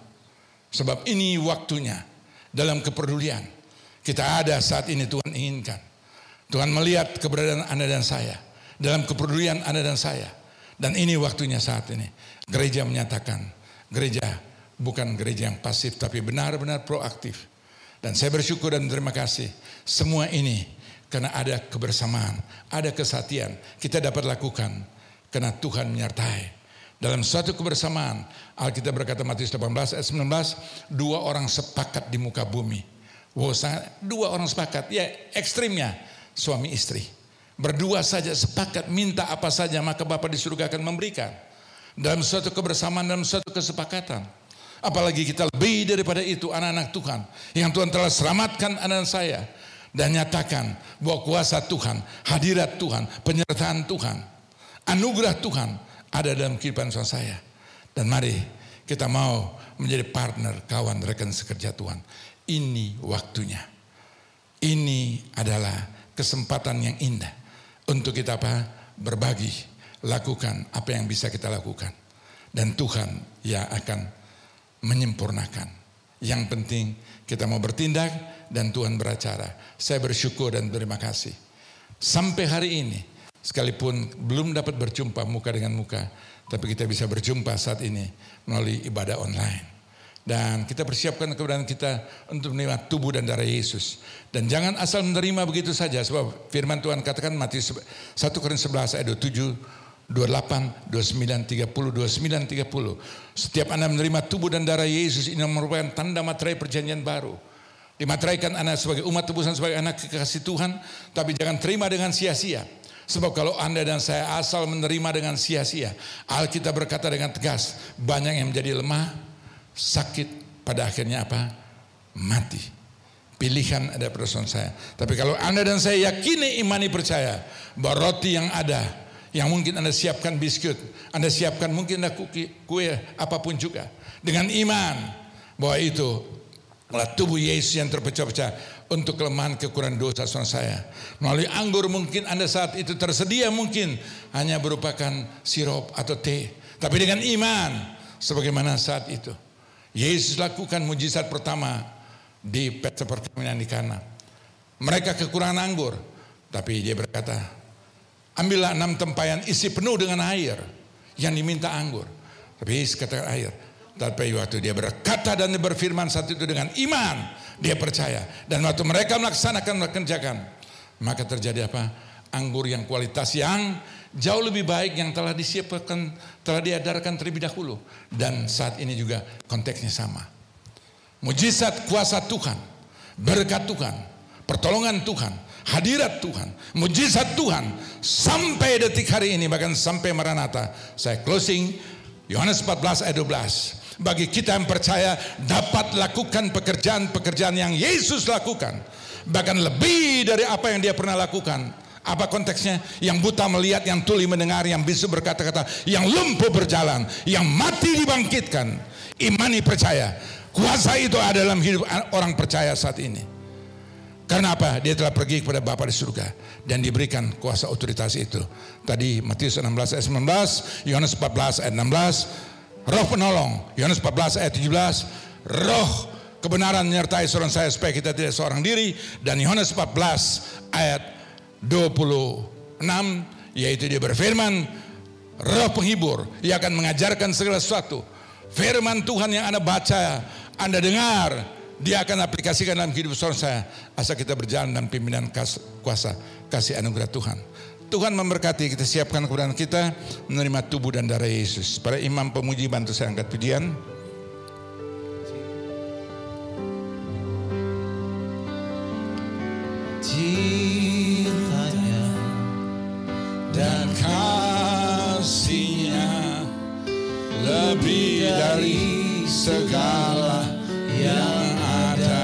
Sebab ini waktunya dalam kepedulian. Kita ada saat ini Tuhan inginkan. Tuhan melihat keberadaan Anda dan saya. Dalam kepedulian Anda dan saya. Dan ini waktunya saat ini. Gereja menyatakan, gereja bukan gereja yang pasif, tapi benar-benar proaktif. Dan saya bersyukur dan terima kasih. Semua ini karena ada kebersamaan, ada kesatian. Kita dapat lakukan karena Tuhan menyertai. Dalam suatu kebersamaan, Alkitab berkata Matius 18 ayat 19, 2 orang sepakat di muka bumi. Wow, 2 orang sepakat, ya ekstrimnya suami istri. Berdua saja sepakat minta apa saja, maka Bapa di surga akan memberikan. Dalam suatu kebersamaan, dalam suatu kesepakatan. Apalagi kita lebih daripada itu, anak-anak Tuhan. Yang Tuhan telah selamatkan anak saya. Dan nyatakan bahwa kuasa Tuhan, hadirat Tuhan, penyertaan Tuhan, anugerah Tuhan ada dalam kehidupan saya. Dan mari kita mau menjadi partner, kawan, rekan sekerja Tuhan. Ini waktunya. Ini adalah kesempatan yang indah untuk kita berbagi, lakukan apa yang bisa kita lakukan. Dan Tuhan yang akan menyempurnakan. Yang penting kita mau bertindak dan Tuhan beracara. Saya bersyukur dan berterima kasih. Sampai hari ini, sekalipun belum dapat berjumpa muka dengan muka, tapi kita bisa berjumpa saat ini melalui ibadah online. Dan kita persiapkan keberadaan kita untuk menerima tubuh dan darah Yesus. Dan jangan asal menerima begitu saja, sebab firman Tuhan katakan Matius 1 Korintus 11 ayat 27, 28, 29, 30, 29, 30. Setiap Anda menerima tubuh dan darah Yesus, ini merupakan tanda materai perjanjian baru. Dimateraikan Anda sebagai umat tebusan, sebagai anak kekasih Tuhan, tapi jangan terima dengan sia-sia. Sebab kalau Anda dan saya asal menerima dengan sia-sia, Alkitab berkata dengan tegas, banyak yang menjadi lemah, sakit, pada akhirnya mati. Pilihan ada pada saya. Tapi kalau Anda dan saya yakini, imani, percaya bahwa roti yang ada, yang mungkin Anda siapkan biskuit, Anda siapkan mungkin ada kue, apapun juga, dengan iman bahwa itu adalah tubuh Yesus yang terpecah-pecah untuk kelemahan kekurangan dosa saya. Melalui anggur mungkin Anda saat itu tersedia, mungkin hanya berupakan sirup atau teh, tapi dengan iman sebagaimana saat itu Yesus lakukan mujizat pertama di pesta perkawinan di Kana. Mereka kekurangan anggur, tapi dia berkata, ambillah 6 tempayan, isi penuh dengan air. Yang diminta anggur, tapi Yesus katakan air. Tapi waktu dia berkata dan dia berfirman saat itu dengan iman, dia percaya. Dan waktu mereka mengerjakan, maka terjadi anggur yang kualitas yang jauh lebih baik, yang telah disiapkan, telah diedarkan terlebih dahulu. Dan saat ini juga konteksnya sama. Mujizat kuasa Tuhan, berkat Tuhan, pertolongan Tuhan, hadirat Tuhan, mujizat Tuhan sampai detik hari ini, bahkan sampai Maranatha. Saya closing Yohanes 14 ayat 12. Bagi kita yang percaya dapat lakukan pekerjaan-pekerjaan yang Yesus lakukan, bahkan lebih dari apa yang dia pernah lakukan. Apa konteksnya? Yang buta melihat, yang tuli mendengar, yang bisu berkata-kata, yang lumpuh berjalan, yang mati dibangkitkan. Imani, percaya. Kuasa itu ada dalam hidup orang percaya saat ini. Karena apa? Dia telah pergi kepada Bapa di surga dan diberikan kuasa otoritas itu. Tadi Matius 16 ayat 19, Yohanes 14 ayat 16, Roh penolong, Yohanes 14 ayat 17, Roh kebenaran menyertai seorang saya supaya kita tidak seorang diri, dan Yohanes 14 ayat 26, yaitu dia berfirman, Roh penghibur, ia akan mengajarkan segala sesuatu. Firman Tuhan yang Anda baca, Anda dengar, dia akan aplikasikan dalam kehidupan saudara saya, asal kita berjalan dalam pimpinan kuasa kasih anugerah Tuhan. Tuhan memberkati, kita siapkan kebenaran kita menerima tubuh dan darah Yesus. Para imam pemuji bantu saya angkat pujian. Cintanya dan kasihnya lebih dari segala yang ada.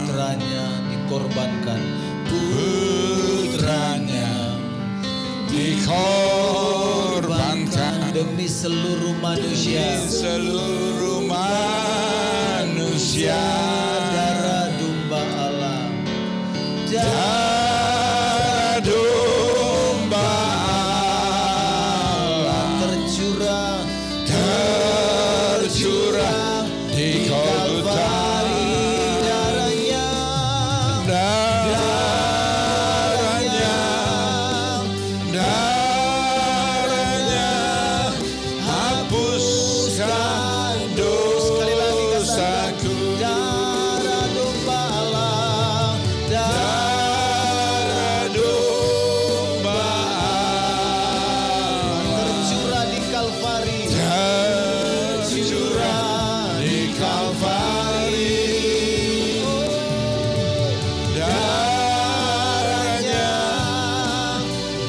Putranya dikorbankan, Putranya dikorbankan demi seluruh manusia. Seluruh manusia. Darah domba Allah, Darah domba Allah tercurah di Golgota. Darahnya hapuskan dosaku. Darah domba Allah, Darah domba Allah tercurah di Kalvari, tercurah di Kalvari.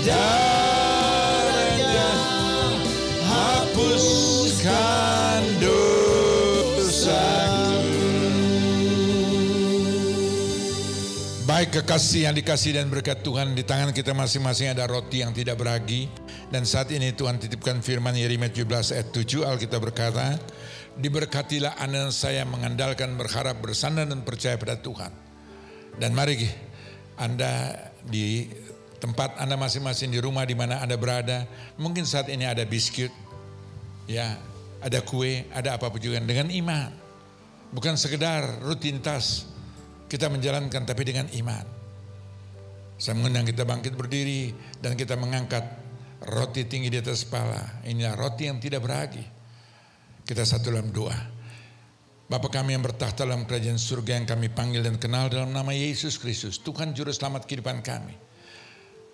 Darahnya hapuskan dosaku. Baik kekasih yang dikasih dan berkat Tuhan, di tangan kita masing-masing ada roti yang tidak beragi. Dan saat ini Tuhan titipkan firman Yeremia 17 ayat 7, Alkitab berkata, diberkatilah Anda dan saya mengandalkan, berharap, bersandar dan percaya pada Tuhan. Dan mari Anda di tempat Anda masing-masing, di rumah di mana Anda berada, mungkin saat ini ada biskuit, ya, ada kue, ada apapun juga, dengan iman. Bukan sekedar rutinitas kita menjalankan, tapi dengan iman. Saya mengundang kita bangkit berdiri dan kita mengangkat roti tinggi di atas kepala. Inilah roti yang tidak beragi. Kita satu dalam doa. Bapa kami yang bertahta dalam kerajaan surga, yang kami panggil dan kenal dalam nama Yesus Kristus, Tuhan Juru Selamat kehidupan kami.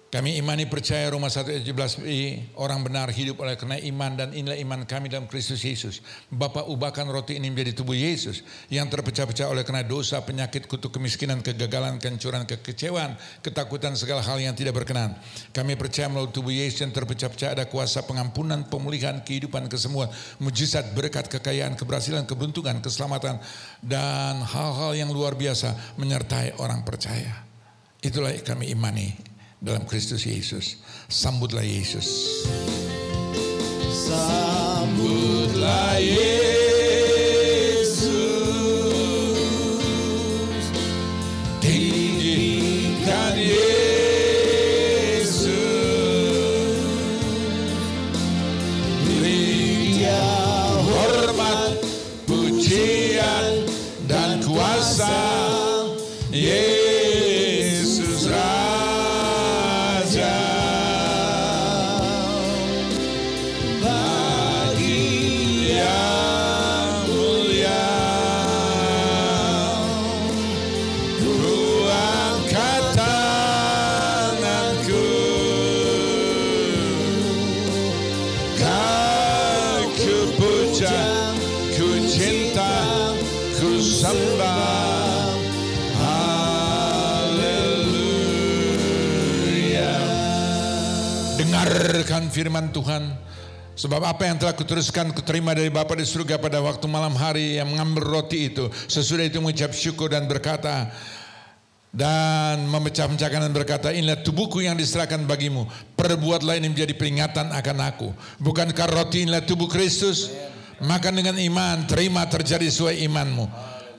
Kami imani percaya Roma 1:17, orang benar hidup oleh karena iman, dan inilah iman kami dalam Kristus Yesus. Bapa, ubahkan roti ini menjadi tubuh Yesus yang terpecah-pecah oleh karena dosa, penyakit, kutuk, kemiskinan, kegagalan, kehancuran, kekecewaan, ketakutan, segala hal yang tidak berkenan. Kami percaya melalui tubuh Yesus yang terpecah-pecah ada kuasa pengampunan, pemulihan, kehidupan, kesembuhan, mujizat, berkat, kekayaan, keberhasilan, keberuntungan, keselamatan, dan hal-hal yang luar biasa menyertai orang percaya. Itulah yang kami imani dalam Kristus Yesus. Sambutlah Yesus. Sambutlah Yesus. Tinggikan Yesus. Beri Dia hormat, pujian, dan kuasa. Yesus Raja. Dengarkan firman Tuhan. Sebab apa yang telah kuteruskan kuterima dari Bapa di surga pada waktu malam hari, yang mengambil roti itu, sesudah itu mengucap syukur dan berkata, dan memecah-mecahkan dan berkata, inilah tubuhku yang diserahkan bagimu, perbuatlah ini menjadi peringatan akan aku. Bukankah roti inilah tubuh Kristus? Makan dengan iman, terima terjadi sesuai imanmu.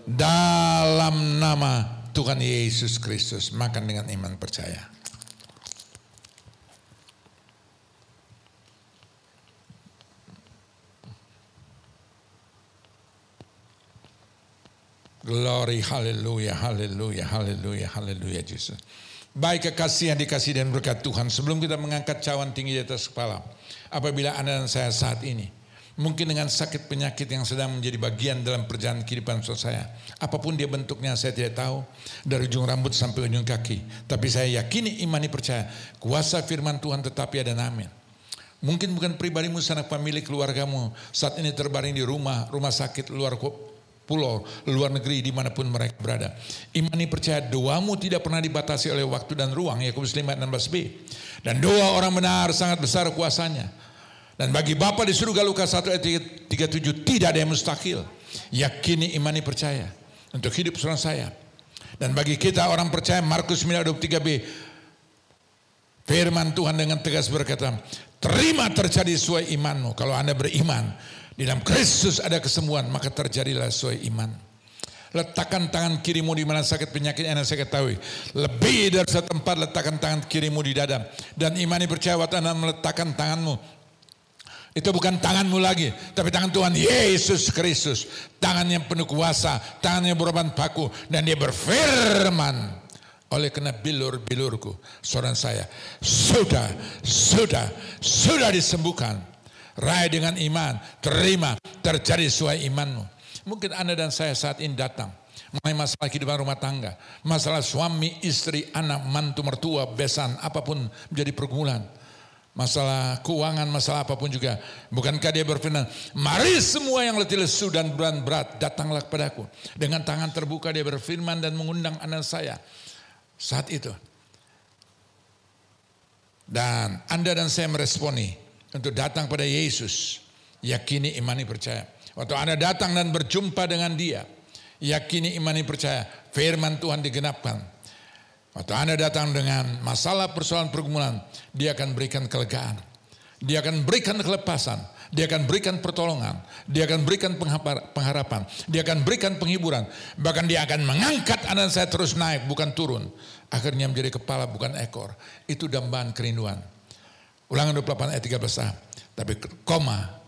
Dalam nama Tuhan Yesus Kristus. Makan dengan iman percaya. Glory, haleluya, haleluya, haleluya, haleluya Yesus. Baik kekasih yang dikasih dan berkat Tuhan, sebelum kita mengangkat cawan tinggi di atas kepala, apabila Anda dan saya saat ini, mungkin dengan sakit penyakit yang sedang menjadi bagian dalam perjalanan kehidupan saya, apapun dia bentuknya saya tidak tahu, dari ujung rambut sampai ujung kaki, tapi saya yakini, imani, percaya, kuasa firman Tuhan tetapi ada, amin. Mungkin bukan pribadimu, sanak famili, keluargamu, saat ini terbaring di rumah sakit, luar pulau, luar negeri, dimanapun mereka berada. Imani percaya doamu tidak pernah dibatasi oleh waktu dan ruang, Yakobus 5:16b. Dan doa orang benar sangat besar kuasanya. Dan bagi Bapa di surga, Lukas 1:37, tidak ada yang mustahil. Yakini, imani, percaya untuk hidup saudara saya. Dan bagi kita orang percaya, Markus 9:23b, firman Tuhan dengan tegas berkata, terima terjadi sesuai imanmu. Kalau Anda beriman, di dalam Kristus ada kesembuhan, maka terjadilah sesuai iman. Letakkan tangan kirimu di mana sakit penyakit yang saya ketahui. Lebih dari satu tempat, letakkan tangan kirimu di dada. Dan imani percaya waktu Anda meletakkan tanganmu, itu bukan tanganmu lagi, tapi tangan Tuhan Yesus Kristus. Tangan yang penuh kuasa, tangan yang berban paku. Dan dia berfirman, oleh kena bilur-bilurku, saudara saya, sudah disembuhkan. Raih dengan iman, terima, terjadi sesuai imanmu. Mungkin Anda dan saya saat ini datang mengenai masalah kehidupan rumah tangga, masalah suami, istri, anak, mantu, mertua, besan, apapun menjadi pergumulan, masalah keuangan, masalah apapun juga. Bukankah dia berfirman, mari semua yang letih lesu dan berat, datanglah kepadaku. Dengan tangan terbuka dia berfirman dan mengundang Anda saya saat itu. Dan Anda dan saya meresponi untuk datang pada Yesus, yakini, imani, percaya. Waktu Anda datang dan berjumpa dengan dia, yakini, imani, percaya, firman Tuhan digenapkan. Waktu Anda datang dengan masalah, persoalan, pergumulan, dia akan berikan kelegaan, dia akan berikan kelepasan, dia akan berikan pertolongan, dia akan berikan pengharapan, dia akan berikan penghiburan. Bahkan dia akan mengangkat Anda dan saya terus naik, bukan turun. Akhirnya menjadi kepala, bukan ekor. Itu dambaan kerinduan. Ulangan 28 ayat 13a. Tapi koma,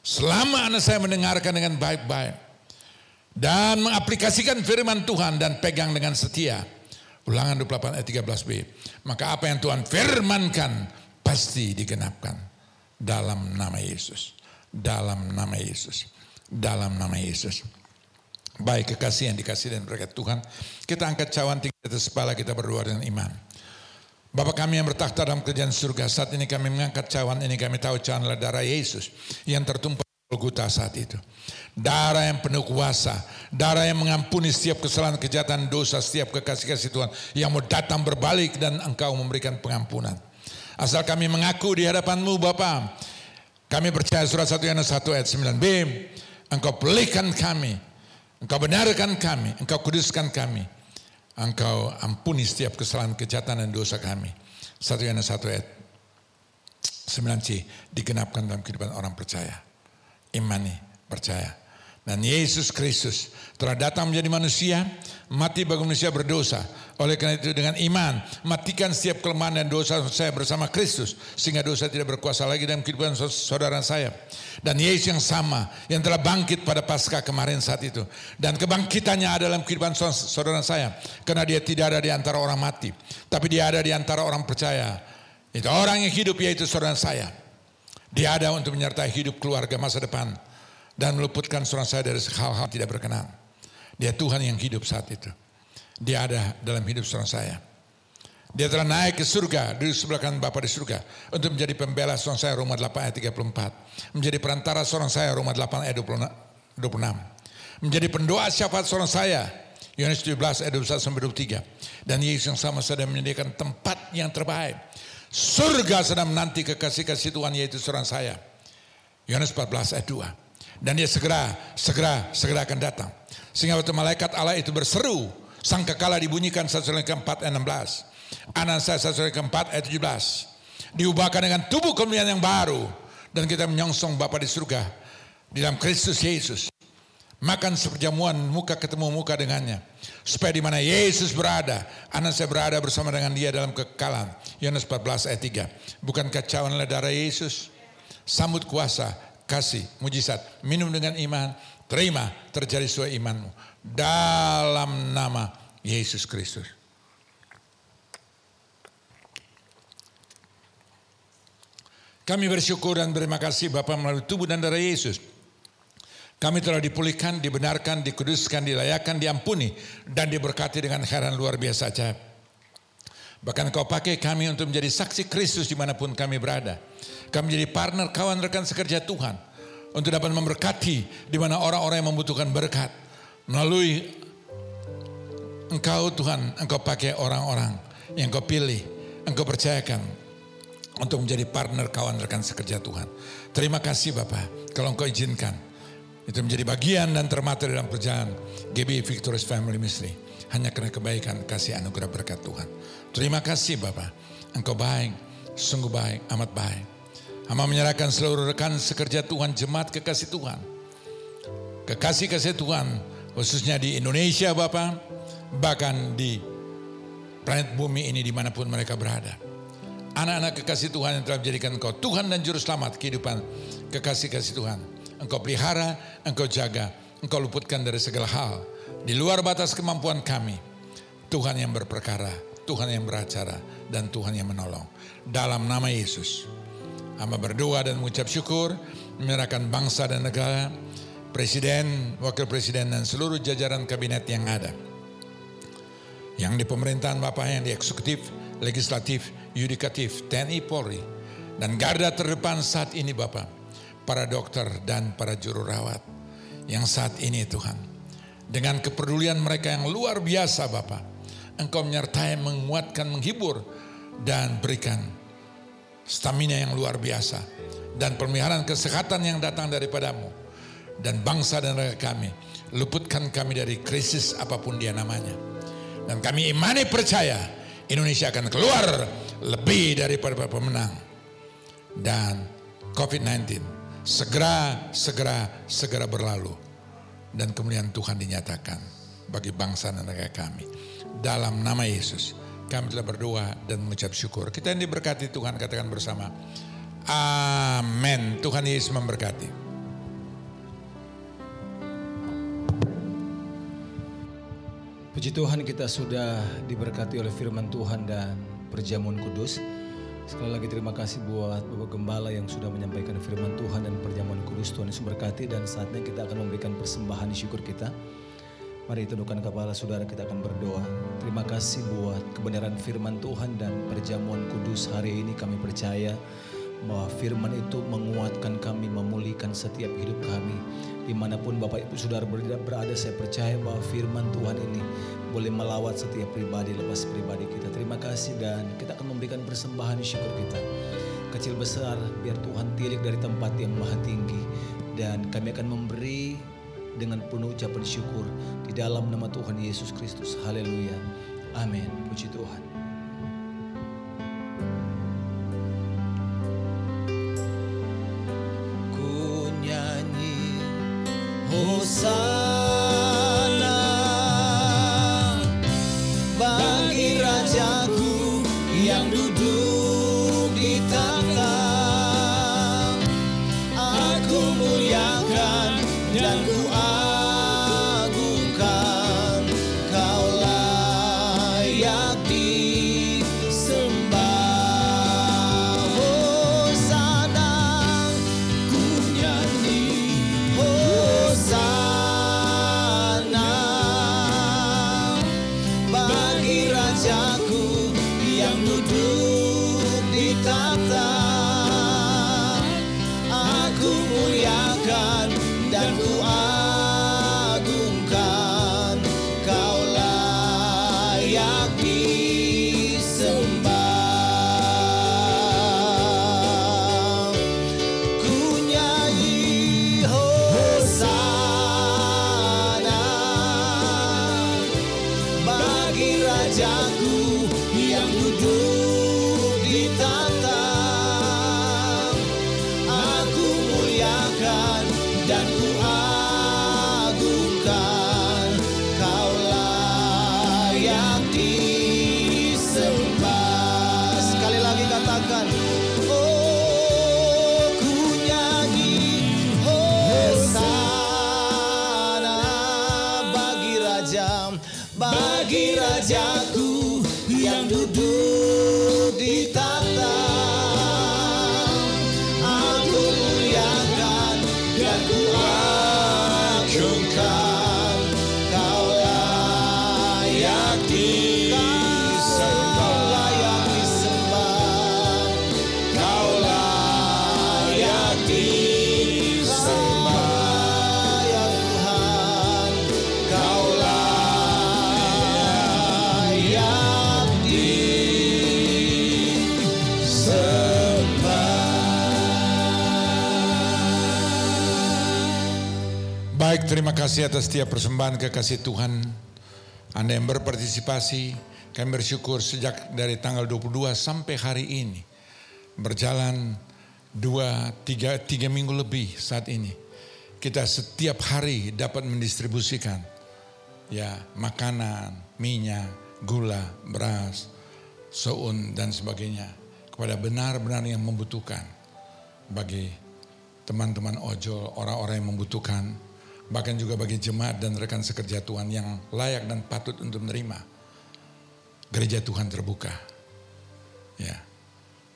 selama anak saya mendengarkan dengan baik-baik dan mengaplikasikan firman Tuhan dan pegang dengan setia. Ulangan 28 ayat 13b. Maka apa yang Tuhan firmankan pasti digenapkan. Dalam nama Yesus. Dalam nama Yesus. Dalam nama Yesus. Baik kekasih yang dikasih dan berkat Tuhan. Kita angkat cawan tinggi atas kepala, kita berdoa dengan iman. Bapa kami yang bertakhta dalam kerajaan surga, saat ini kami mengangkat cawan ini, kami tahu cawan adalah darah Yesus yang tertumpah di Golgota saat itu. Darah yang penuh kuasa, darah yang mengampuni setiap kesalahan, kejahatan, dosa, setiap kekasih-kasih Tuhan yang mau datang berbalik dan Engkau memberikan pengampunan. Asal kami mengaku di hadapan-Mu Bapa, kami percaya surat 1 Yohanes 1 ayat 9b, Engkau pulihkan kami, Engkau benarkan kami, Engkau kuduskan kami. Engkau ampuni setiap kesalahan, kejahatan dan dosa kami. 1 Yohanes 1 ayat 9c digenapkan dalam kehidupan orang percaya. Imani, percaya. Dan Yesus Kristus telah datang menjadi manusia, mati bagi manusia berdosa. Oleh karena itu dengan iman, matikan setiap kelemahan dan dosa saya bersama Kristus. Sehingga dosa tidak berkuasa lagi dalam kehidupan saudara saya. Dan Yesus yang sama, yang telah bangkit pada Paskah kemarin saat itu. Dan kebangkitannya ada dalam kehidupan saudara saya. Karena dia tidak ada di antara orang mati. Tapi dia ada di antara orang percaya. Itu orang yang hidup, yaitu saudara saya. Dia ada untuk menyertai hidup keluarga masa depan. Dan meluputkan saudara saya dari hal-hal tidak berkenan. Dia Tuhan yang hidup saat itu. Dia ada dalam hidup saudara saya. Dia telah naik ke surga, di sebelah kanan Bapa di surga. Untuk menjadi pembela saudara saya, Roma 8 ayat 34. Menjadi perantara saudara saya, Roma 8 ayat 26. Menjadi pendoa syafaat saudara saya, Yohanes 17 ayat 21-23. Dan Yesus yang sama sedang menyediakan tempat yang terbaik. Surga sedang menanti kekasih-kasih Tuhan, yaitu saudara saya. Yohanes 14 ayat 2. Dan dia segera akan datang. Sehingga waktu malaikat Allah itu berseru, sangkakala dibunyikan 1 Tesalonika 4 ayat 16. Anak saya 1 Tesalonika 4 ayat 17. Diubahkan dengan tubuh kemuliaan yang baru. Dan kita menyongsong Bapa di surga. Di dalam Kristus Yesus. Makan seperjamuan muka ketemu muka dengannya. Supaya di mana Yesus berada, anak saya berada bersama dengan dia dalam kekekalan. Yohanes 14 ayat 3. Bukankah cawanlah darah Yesus? Sambut kuasa, kasih, mujizat. Minum dengan iman, terima, terjadi sesuai imanmu. Dalam nama Yesus Kristus. Kami bersyukur dan berterima kasih Bapa melalui tubuh dan darah Yesus. Kami telah dipulihkan, dibenarkan, dikuduskan, dilayakkan, diampuni, dan diberkati dengan heran luar biasa ajaib. Bahkan Kau pakai kami untuk menjadi saksi Kristus dimanapun kami berada. Kami menjadi partner, kawan, rekan sekerja Tuhan. Untuk dapat memberkati di mana orang-orang yang membutuhkan berkat. Melalui Engkau Tuhan, Engkau pakai orang-orang yang Kau pilih, Engkau percayakan untuk menjadi partner, kawan, rekan sekerja Tuhan. Terima kasih Bapak, kalau Engkau izinkan. Itu menjadi bagian dan termata dalam perjalanan GBI Victorious Family Ministry. Hanya karena kebaikan, kasih, anugerah, berkat Tuhan. Terima kasih Bapak. Engkau baik, sungguh baik, amat baik. Hamba menyerahkan seluruh rekan sekerja Tuhan, jemaat kekasih Tuhan. Kekasih-kasih Tuhan, khususnya di Indonesia Bapak. Bahkan di planet bumi ini dimanapun mereka berada. Anak-anak kekasih Tuhan yang telah menjadikan Engkau Tuhan dan Juru Selamat kehidupan kekasih-kasih Tuhan. Engkau pelihara, Engkau jaga, Engkau luputkan dari segala hal. Di luar batas kemampuan kami, Tuhan yang berperkara, Tuhan yang beracara, dan Tuhan yang menolong. Dalam nama Yesus, hamba berdoa dan mengucap syukur, menyerahkan bangsa dan negara, presiden, wakil presiden, dan seluruh jajaran kabinet yang ada. Yang di pemerintahan Bapak, yang di eksekutif, legislatif, yudikatif, TNI, Polri, dan garda terdepan saat ini Bapak. Para dokter dan para juru rawat yang saat ini Tuhan. Dengan kepedulian mereka yang luar biasa Bapak. Engkau menyertai, menguatkan, menghibur. Dan berikan stamina yang luar biasa. Dan pemeliharaan kesehatan yang datang daripadamu. Dan bangsa dan rakyat kami. Luputkan kami dari krisis apapun dia namanya. Dan kami imani percaya Indonesia akan keluar lebih daripada pemenang. Dan COVID-19 segera berlalu dan kemuliaan Tuhan dinyatakan bagi bangsa dan negara kami. Dalam nama Yesus kami telah berdoa dan mengucap syukur. Kita yang diberkati Tuhan, katakan bersama amin. Tuhan Yesus memberkati. Puji Tuhan, kita sudah diberkati oleh firman Tuhan dan perjamuan kudus. Sekali lagi terima kasih buat Bapak Gembala yang sudah menyampaikan firman Tuhan dan perjamuan kudus. Tuhan Yesus berkati, dan saatnya kita akan memberikan persembahan syukur kita. Mari tundukkan kepala saudara, kita akan berdoa. Terima kasih buat kebenaran firman Tuhan dan perjamuan kudus hari ini. Kami percaya bahwa firman itu menguatkan kami, memulihkan setiap hidup kami. Dimanapun Bapak Ibu Saudara berada, saya percaya bahwa firman Tuhan ini boleh melawat setiap pribadi lepas pribadi kita. Terima kasih, dan kita akan memberikan persembahan syukur kita. Kecil besar biar Tuhan tilik dari tempat yang maha tinggi. Dan kami akan memberi dengan penuh ucapan syukur di dalam nama Tuhan Yesus Kristus. Haleluya. Amin. Puji Tuhan. Ku nyanyi Hosana bagi Rajaku yang duduk di takhta. Aku muliakan dan ku agungkan, Kau layak disembah. Hosana, ku nyanyi Hosana bagi Rajaku yang duduk di takhta. Aku muliakan dan ku agungkan, Kau layak disembah. Ku nyanyi Hosana bagi Rajaku yang duduk di takhta. Aku muliakan dan ku agungkan, disembah. Sekali lagi katakan, oh ku nyanyi hosana bagi rajaku yang duduk di tahta. Aku muliakan dan ku agungkan, Kau layak disembah, Kau layak disembah, ya Tuhan, Kau layak disembah. Baik, terima kasih atas setiap persembahan kekasih Tuhan. Anda yang berpartisipasi, kami bersyukur sejak dari tanggal 22 sampai hari ini. Berjalan 3 minggu lebih saat ini. Kita setiap hari dapat mendistribusikan ya makanan, minyak, gula, beras, soun dan sebagainya kepada benar-benar yang membutuhkan. Bagi teman-teman ojol, orang-orang yang membutuhkan, bahkan juga bagi jemaat dan rekan sekerja Tuhan yang layak dan patut untuk menerima. Gereja Tuhan terbuka, ya,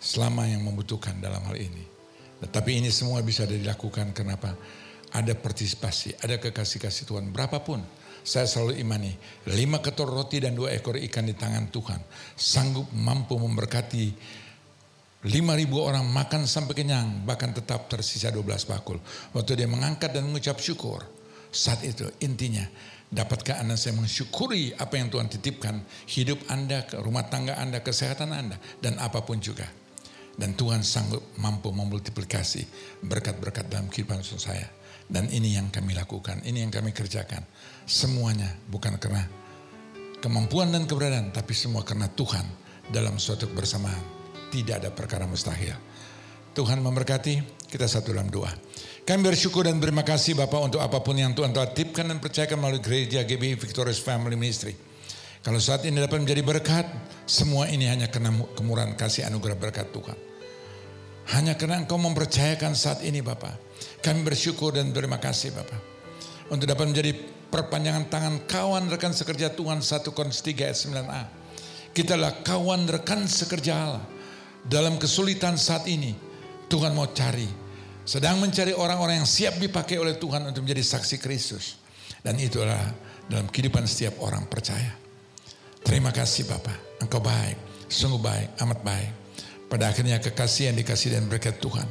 selama yang membutuhkan dalam hal ini. Tetapi ini semua bisa dilakukan kenapa? Ada partisipasi, ada kekasih-kasih Tuhan berapapun. Saya selalu imani 5 ketor roti dan 2 ekor ikan di tangan Tuhan sanggup mampu memberkati 5.000 orang makan sampai kenyang, bahkan tetap tersisa 12 bakul. Waktu dia mengangkat dan mengucap syukur, saat itu intinya, dapatkah Anda saya mensyukuri apa yang Tuhan titipkan, hidup Anda, rumah tangga Anda, kesehatan Anda, dan apapun juga. Dan Tuhan sanggup mampu memultiplikasi berkat-berkat dalam kehidupan saya. Dan ini yang kami lakukan, ini yang kami kerjakan. Semuanya bukan karena kemampuan dan keberadaan, tapi semua karena Tuhan dalam suatu kebersamaan. Tidak ada perkara mustahil. Tuhan memberkati, kita satu dalam doa. Kami bersyukur dan berterima kasih Bapak untuk apapun yang Tuhan telah titipkan dan percayakan melalui gereja GBI Victorious Family Ministry. Kalau saat ini dapat menjadi berkat, semua ini hanya karena kemurahan kasih anugerah berkat Tuhan. Hanya karena Engkau mempercayakan saat ini Bapak. Kami bersyukur dan berterima kasih Bapak. Untuk dapat menjadi perpanjangan tangan kawan rekan sekerja Tuhan 1 Korintus 3 ayat 9a. Kita adalah kawan rekan sekerja Allah. Dalam kesulitan saat ini, Tuhan mau sedang mencari orang-orang yang siap dipakai oleh Tuhan untuk menjadi saksi Kristus. Dan itulah dalam kehidupan setiap orang percaya. Terima kasih Bapak, Engkau baik, sungguh baik, amat baik. Pada akhirnya kekasih yang dikasih dan berkat Tuhan.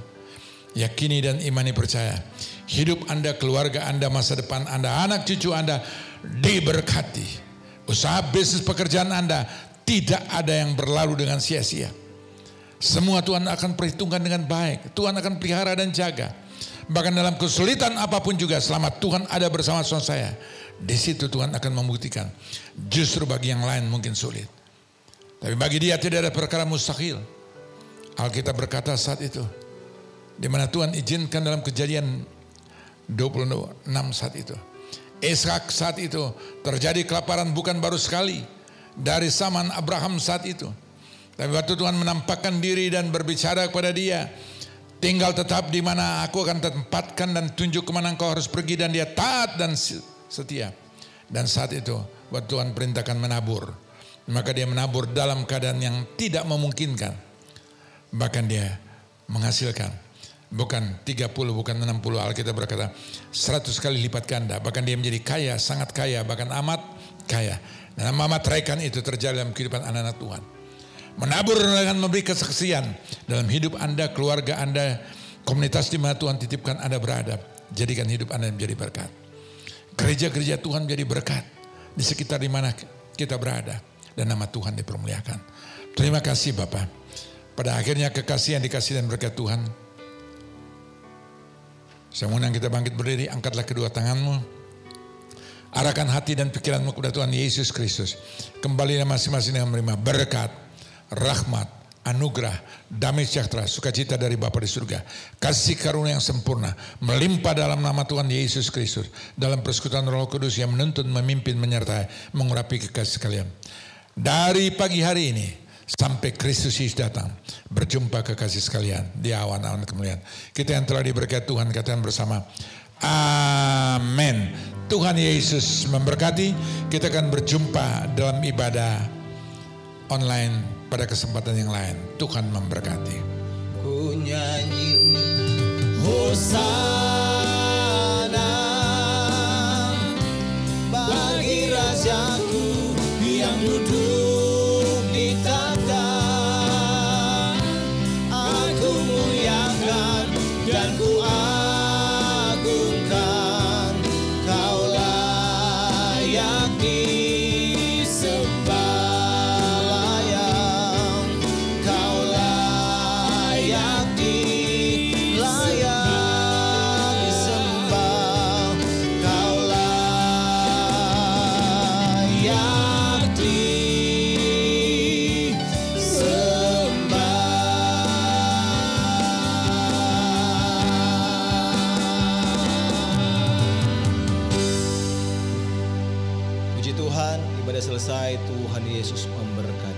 Yakini dan imani percaya, hidup Anda, keluarga Anda, masa depan Anda, anak cucu Anda diberkati. Usaha bisnis pekerjaan Anda tidak ada yang berlalu dengan sia-sia. Semua Tuhan akan perhitungkan dengan baik. Tuhan akan pelihara dan jaga. Bahkan dalam kesulitan apapun juga, selama Tuhan ada bersama saya, di situ Tuhan akan membuktikan. Justru bagi yang lain mungkin sulit, tapi bagi Dia tidak ada perkara mustahil. Alkitab berkata saat itu, di mana Tuhan izinkan dalam Kejadian 26 saat itu, Ishak saat itu terjadi kelaparan bukan baru sekali dari zaman Abraham saat itu. Tapi waktu Tuhan menampakkan diri dan berbicara kepada dia, tinggal tetap di mana aku akan tempatkan dan tunjuk kemana engkau harus pergi, dan dia taat dan setia. Dan saat itu waktu Tuhan perintahkan menabur, maka dia menabur dalam keadaan yang tidak memungkinkan. Bahkan dia menghasilkan bukan 30, bukan 60, Alkitab berkata 100 kali lipat ganda. Bahkan dia menjadi kaya, sangat kaya, bahkan amat kaya. Dan amat raikan itu terjadi dalam kehidupan anak-anak Tuhan. Menabur dengan memberi kesaksian dalam hidup Anda, keluarga Anda, komunitas di mana Tuhan titipkan Anda berada. Jadikan hidup Anda menjadi berkat. Gereja-gereja Tuhan menjadi berkat di sekitar di mana kita berada. Dan nama Tuhan dipermuliakan. Terima kasih Bapak. Pada akhirnya kekasih yang dikasih dan berkat Tuhan. Saya mengundang kita bangkit berdiri, angkatlah kedua tanganmu. Arahkan hati dan pikiranmu kepada Tuhan Yesus Kristus. Kembalilah masing-masing dengan menerima berkat, rahmat, anugerah, damai sejahtera, sukacita dari Bapa di surga, kasih karunia yang sempurna melimpah dalam nama Tuhan Yesus Kristus, dalam persekutuan Roh Kudus yang menuntun, memimpin, menyertai, mengurapi kekasih sekalian. Dari pagi hari ini sampai Kristus Yesus datang, berjumpa kekasih sekalian di awan-awan kemuliaan. Kita yang telah diberkati Tuhan, katakan bersama, amin. Tuhan Yesus memberkati. Kita akan berjumpa dalam ibadah online pada kesempatan yang lain. Tuhan memberkati. Ku nyanyi Hosana bagi Rajaku yang duduk di takhta. Aku muliakan dan ku agungkan, Kau layak disembah, layak, Kau layak disembah, Kau layak disembah. Puji Tuhan, ibadah selesai. Tuhan Yesus memberkati.